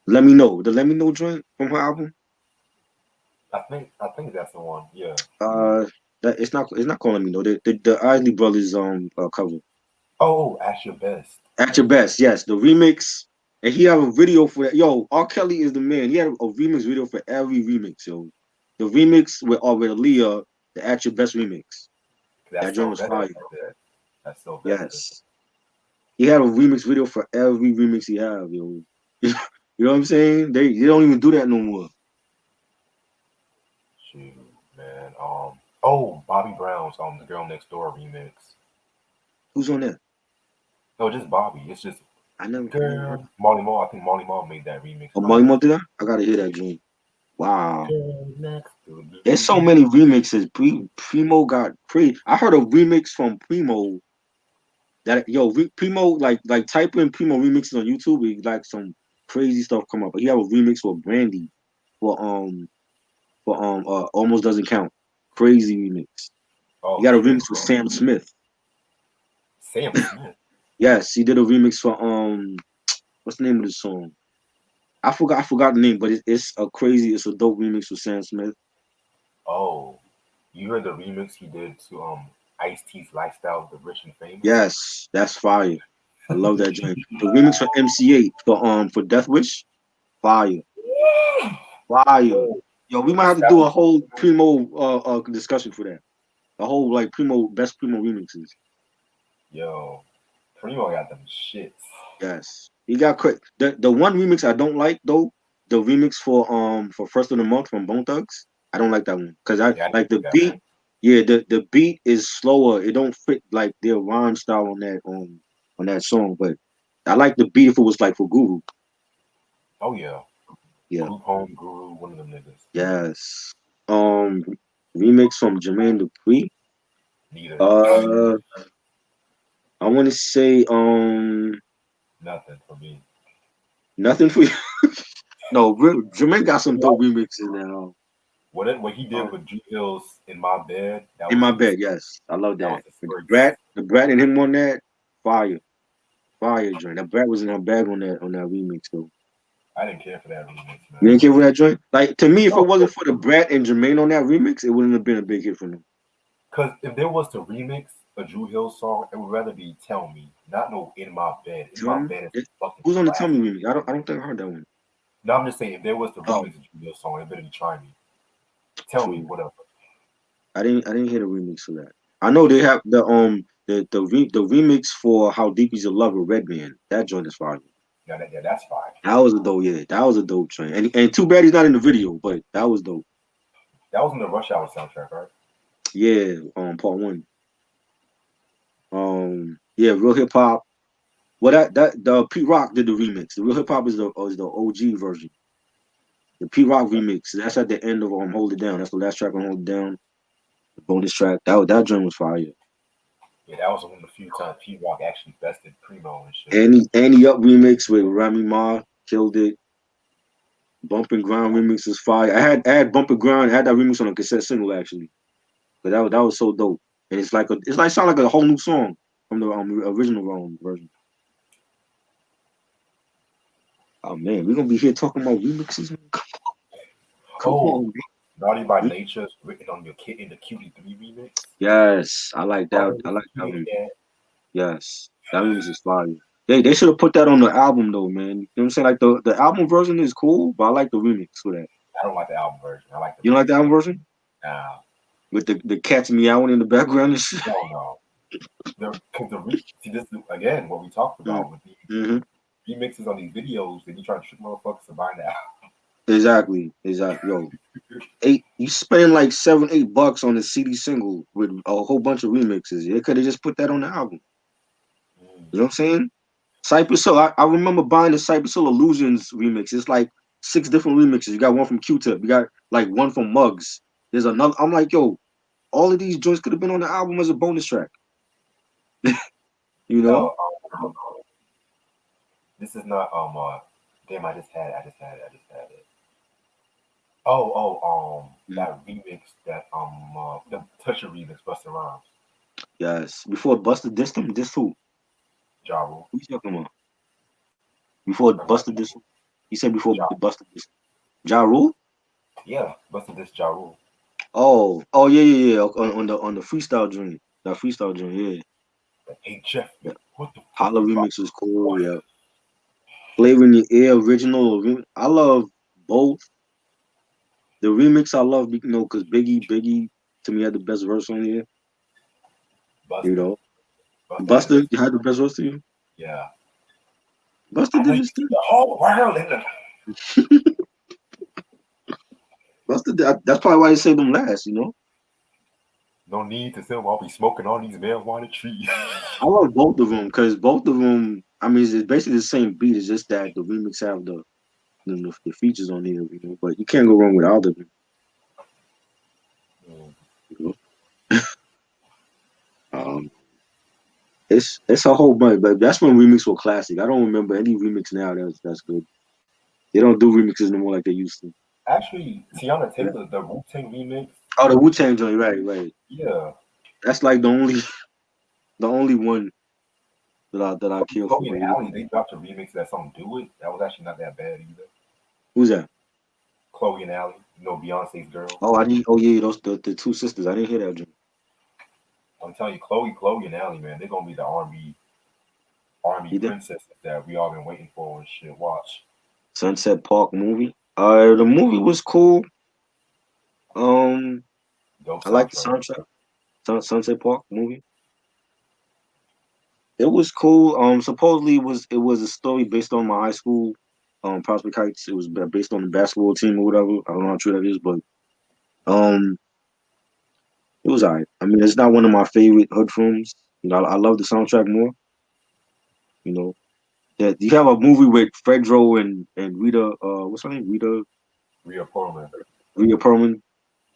Let Me Know. The Let Me Know joint from her album. I think that's the one. Yeah. Uh, that it's not calling me no. The Isley Brothers cover. Oh, At Your Best. At Your Best, yes, the remix. And he have a video for that. Yo, R. Kelly is the man. He had a remix video for every remix, yo. The remix with Aaliyah, the At Your Best remix. That That's joint so was that's fire. that. That's so bad. Yes. He had a remix video for every remix he have, yo. You know what I'm saying? They don't even do that no more. Shoot, man. Oh, Bobby Brown's The Girl Next Door remix. Who's on that? No, just Bobby. It's just I never heard girl. Marley Marl. I think Marley Marl made that remix, of if I'm Money not Month mistaken. that? I gotta hear that joint. Wow. Girl next door. There's so many remixes. Primo got pre. I heard a remix from Primo that yo Primo like type in Primo remixes on YouTube. Like some crazy stuff come up. But he have a remix with Brandy for Almost Doesn't Count. Crazy remix. He Oh got a shit, remix with Sam Smith. Sam Smith. Yes, he did a remix for what's the name of the song? I forgot the name, but it's a dope remix with Sam Smith. Oh, you heard the remix he did to Ice T's Lifestyle, the Rich and Famous? Yes, that's fire. I love that joint. The remix for MC8 for Death Wish, fire, fire. Yo, Yo, we might have to do a establish. whole Primo discussion for that. A whole like Primo best Primo remixes. Yo, Primo got them shits. Yes, he got quick. The one remix I don't like though, the remix for First of the Month from Bone Thugs. I don't like that one because I Yeah, I didn't like hear the that beat. one. Yeah, the beat is slower. It don't fit like their rhyme style on that song. But I like the beat if it was like for Guru. Oh yeah, Yeah. Group Home Guru, one of them niggas. Yes. Um, remix from Jermaine Dupri. Neither. Uh, I want to say Nothing for me. nothing for you. No, Jermaine got some dope remixes now. What he did Um, with Drew Hills in my bed, in my bed, yes, I love that was that. the But first. The Brat and him on that fire, fire joint. That Brat was in her bag on that remix though. I didn't care for that remix, You man. didn't care for that joint? Like to me, if it No, wasn't for the Brat and Jermaine on that remix, it wouldn't have been a big hit for them. because if there was to remix a Drew Hill song, it would rather be Tell Me, not no In My Bed. In Tell My me, Bed is a fucking who's on the Tell Me classic. remix? I don't think I heard that one. No, I'm just saying, if there was to Oh, remix a Drew Hill song, it better be Try Me. Tell Me, true. whatever. I didn't hear the remix for that. I know they have the remix for How Deep Is Your Love with Redman. That joint is fire. Yeah, that's fine. That was a dope, yeah. That was a dope train. And too bad he's not in the video, but that was dope. That was in the Rush Hour soundtrack, right? Yeah, part one. Yeah, Real Hip Hop. Well, that the Pete Rock did the remix. The Real Hip Hop is the OG version. The Pete Rock remix. That's at the end of Hold It Down. That's the last track on Hold It Down. The bonus track. That joint was fire. Yeah, that was one of the few times P Rock actually bested Primo and shit. Any Up remix with Rami Ma killed it. Bump and Grind remix was fire. I had Bump and Grind. I had that remix on a cassette single actually. But that was so dope. And it's like sound like a whole new song from the original version. Oh man, we're gonna be here talking about remixes. Man. Come Oh, on, Naughty by man. Nature is written on your kid in the QD3 remix. Yes, I like that. Other I than like that hearing one. that, Yes, that remix is fire. They should have put that on the album though, man. You know what I'm saying? Like the album version is cool, but I like the remix for that. I don't like the album version. I like the You don't like remix. the album version Nah, with the cats meowing in the background and shit? hell no. Because see, this is again what we talked about with the Mm-hmm. remixes on these videos, and you try to trick motherfuckers to buy that. Exactly. Yo, you spend like $7, $8 on a CD single with a whole bunch of remixes. They could have just put that on the album. Mm. You know what I'm saying? Cypress Hill. I remember buying the Cypress Hill Illusions remix. It's like 6 different remixes. You got one from Q-Tip. You got like one from Muggs. There's another. I'm like, yo, all of these joints could have been on the album as a bonus track. You know? No, this is not damn, I just had it. Mm. That remix, that the Toucher remix, Busta Rhymes, Yes. Before Buster dissed him, this who? Ja Rule. Who you talking about? Before I'm like, Buster dissed him? He said before Ja, Buster dissed him. Ja Rule? yeah, Busta this Ja Rule. Oh yeah. On the freestyle joint. That freestyle joint, yeah. Like, hey Jeff, Yeah. what the fuck Holla you about? remix was cool, yeah. Flavor in Your Ear, original. I love both. The remix I love, because Biggie to me had the best verse on here. You Busta, know, Busta had Buster this. had the best verse to you. Yeah, Buster I know did you his see thing. the whole world in the. That's probably why they saved him last. You know, No need to say I'll be smoking all these marijuana trees. I love both of them because both of them. I mean, it's basically the same beat. It's just that the remix have the features on here. You know, but you can't go wrong with all of them. Mm. You know, um, it's a whole bunch. But that's when remix were classic. I don't remember any remix now that's good. They don't do remixes no more like they used to. Actually, Tiana Taylor, the Wu Tang remix. Oh, the Wu Tang joint, right. Yeah, That's like the only one that I care Chloe for. and You know? Halle, they dropped a remix of that song "Do It." That was actually not that bad either. Who's that? Chloe and Halle, Beyonce's girls. Oh, I didn't. Oh yeah, those the two sisters. I didn't hear that joint. I'm telling you, Chloe, and Halle, man, they're gonna be the R&B You did princesses that we all been waiting for and shit. Watch. Sunset Park movie. The movie was cool. Um, Dope I like the soundtrack. soundtrack. Sunset Park movie. It was cool. Supposedly it was a story based on my high school, Prospect Heights. It was based on the basketball team or whatever. I don't know how true that is, but um, it was alright. I mean, it's not one of my favorite hood films. You know, I love the soundtrack more. You know, that you have a movie with Fredro and Rita. What's her name? Rhea Perlman, Rita Perlman.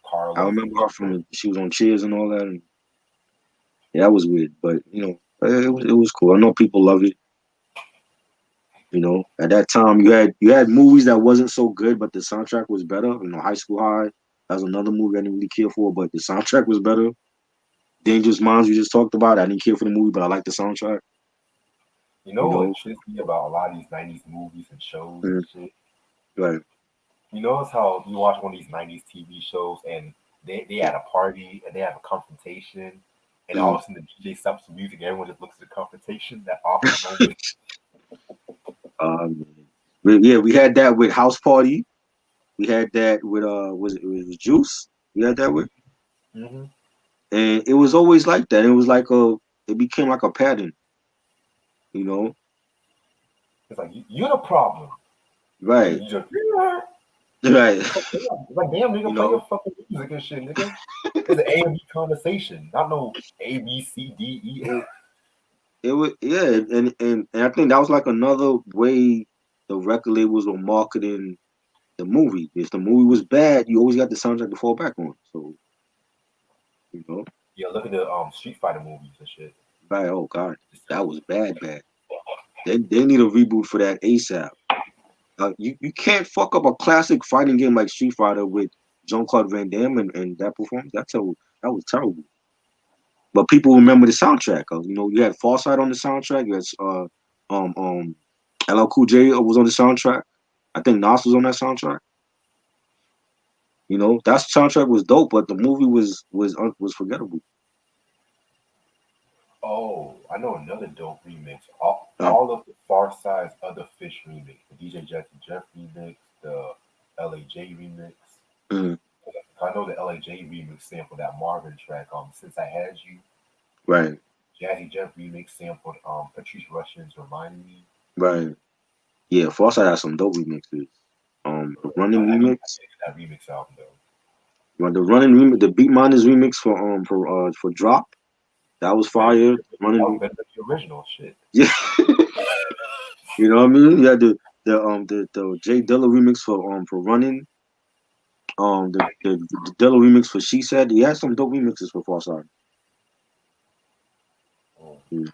I Carlos, and remember her from she was on Cheers and all that. And yeah, that was weird, but it was cool. I know people love it. You know, at that time you had movies that wasn't so good, but the soundtrack was better. You know, High School High. That was another movie I didn't really care for, but the soundtrack was better. Dangerous Minds we just talked about. I didn't care for the movie, but I liked the soundtrack. you You know what know, trips me about a lot of these '90s movies and shows and mm, shit. right. You notice how you watch one of these '90s TV shows and they at a party and they have a confrontation, and all Mm. of a sudden the DJ stops the music and everyone just looks at the confrontation. That awkward moment. Um, yeah, we had that with House Party. We had that with was it was Juice. We had that with. Hmm. and it was always like that. It was like it became like a pattern, you know. It's like you're the problem. Right, You just right. it's like damn You nigga, play your know, fucking music and shit, nigga. It's an A and B conversation, not no A B C D E. it, it was yeah, and I think that was like another way the record labels were marketing the movie. If the movie was bad, you always got the soundtrack to fall back on. So you know, Yeah, look at the Street Fighter movies and shit. right? Oh God, that was bad, bad. They need a reboot for that ASAP. You can't fuck up a classic fighting game like Street Fighter with Jean Claude Van Damme and that performance. That was terrible. But people remember the soundtrack. You know, you had Farsight on the soundtrack. You had um um LL Cool J was on the soundtrack. I think Nas was on that soundtrack. You know, that soundtrack was dope, but the movie was forgettable. Oh, I know another dope remix. All, Uh, all of the Far Side's other Fish remix, the DJ Jesse Jeff remix, the LAJ remix. mm, I know the LAJ remix sampled that Marvin track. Since I Had You. right, Jazzy Jeff remix sampled Patrice Russian's Reminding Me. right. Yeah, Farsight has some dope remixes. The Running I need remix, that remix album though. the Beat Miners remix for Drop. That was Better, fire. that Running, was better than the original shit. yeah. You know what I mean? You had the Jay Dilla remix for Running. The Dilla remix for She Said. He had some dope remixes for Farsight. Mm. Yeah.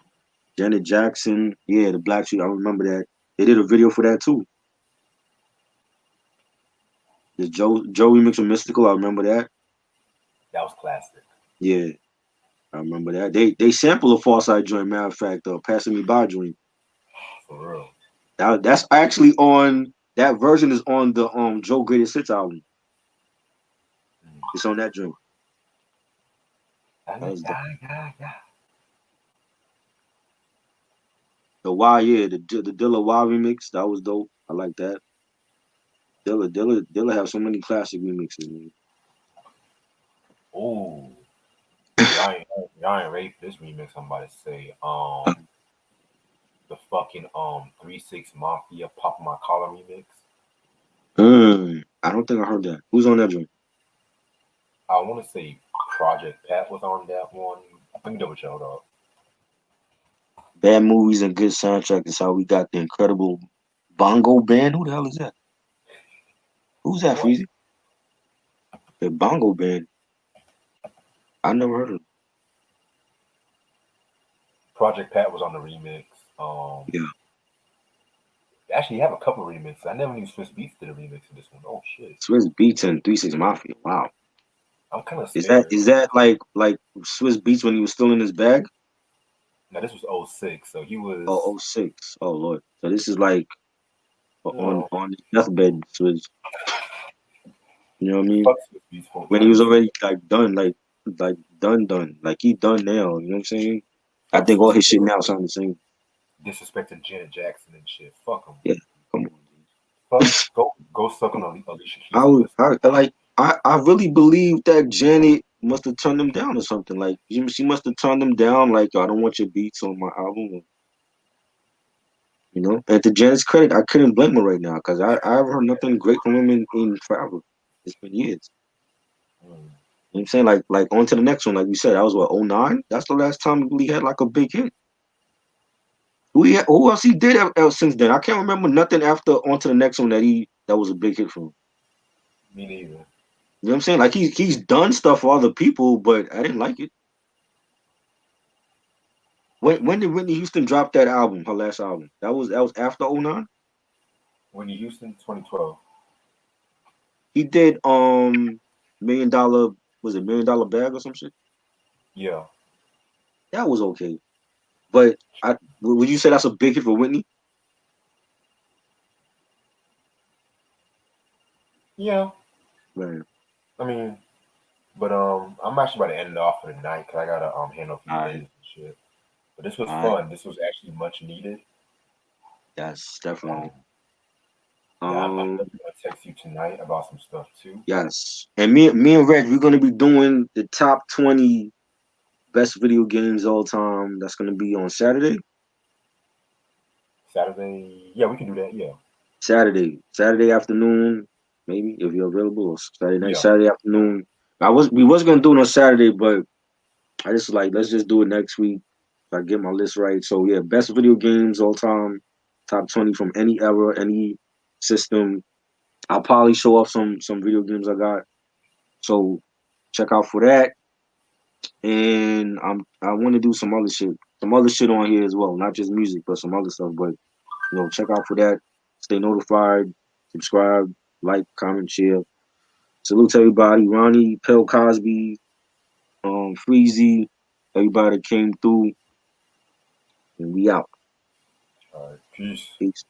Janet Jackson. Yeah, the Black Sheep. I remember that. They did a video for that too. The Joe remix of Mystical. I remember that. That was classic. Yeah, I remember that. They sample a Farsight joint. Matter of fact, "Passing Me By" joint. For real. That's actually on that version is on the Joe Greatest Hits album. Mm. It's on that joint. I That mean, was dope. yeah. The Y, yeah, the Dilla Y remix, that was dope. I like that. Dilla have so many classic remixes, man. Ooh. Y'all ain't ready for this remix I'm about to say. The fucking 3-6 Mafia Pop My Collar remix. I don't think I heard that. Who's on that joint? I want to say Project Pat was on that one. Let me double check. Hold up. Bad movies and good soundtrack is how we got the incredible Bongo Band. Who the hell is that? Who's that, What? Freezy? The Bongo Band. I never heard of it. Project Pat was on the remix. Yeah. They actually have a couple of remixes. I never knew Swiss Beats did a remix of this one. Oh shit. Swiss Beats and 36 Mafia. Wow. I'm kind of Is that scared. is that like Swiss Beats when he was still in his bag? Now this was '06, so he was, Oh, oh 06. Oh Lord. So this is like you know, on his deathbed Swiss. You know what I mean? fuck Swiss Beats for When he turning was Swiss, already like done, like done, like he done now. You know what I'm saying? I fuck think all Swiss his shit Beats now sound the same. disrespecting Janet Jackson and shit. Fuck him. Yeah, come on. Fuck. Go suck on Alicia Keys' I was pussy. I really believe that Janet must have turned him down or something. Like she must have turned him down. Like I don't want your beats on my album. You know. And to Janet's credit, I couldn't blame her right now because I haven't heard nothing great from him in forever. It's been years. Mm. You know what I'm saying? Like on to the next one. Like you said, that was what 09? That's the last time he really had like a big hit. Who else he did since then? I can't remember nothing after on to the next one that was a big hit for him. Me neither. You know what I'm saying? Like he's done stuff for other people, but I didn't like it. When did Whitney Houston drop that album? Her last album. That was after '09. Whitney Houston, 2012. He did Million Dollar was it $1 Million Bag or some shit? Yeah. That was okay. But would you say that's a big hit for Whitney? Yeah. Man, I mean, but I'm actually about to end it off for the night because I gotta handle a few all things right, and shit. But this was all right. fun. This was actually much needed. That's Um, definitely. yeah, I'm Um, definitely gonna text you tonight about some stuff too. yes. And me and Reg, we're gonna be doing the top 20. best video games all time. That's gonna be on Saturday. Saturday. Yeah, we can do that. Yeah. Saturday afternoon, maybe if you're available, or Saturday night, Yeah. Saturday afternoon. We was gonna do it on Saturday, but I just like let's just do it next week. If I get my list right. So yeah, best video games all time, top 20 from any era, any system. I'll probably show off some video games I got. So check out for that. And I want to do some other shit on here as well, not just music, but some other stuff. But check out for that. Stay notified, subscribe, like, comment, share. Salute to everybody. Ronnie, Pel Cosby, Freezy, everybody that came through, and we out. All right. Peace. Peace.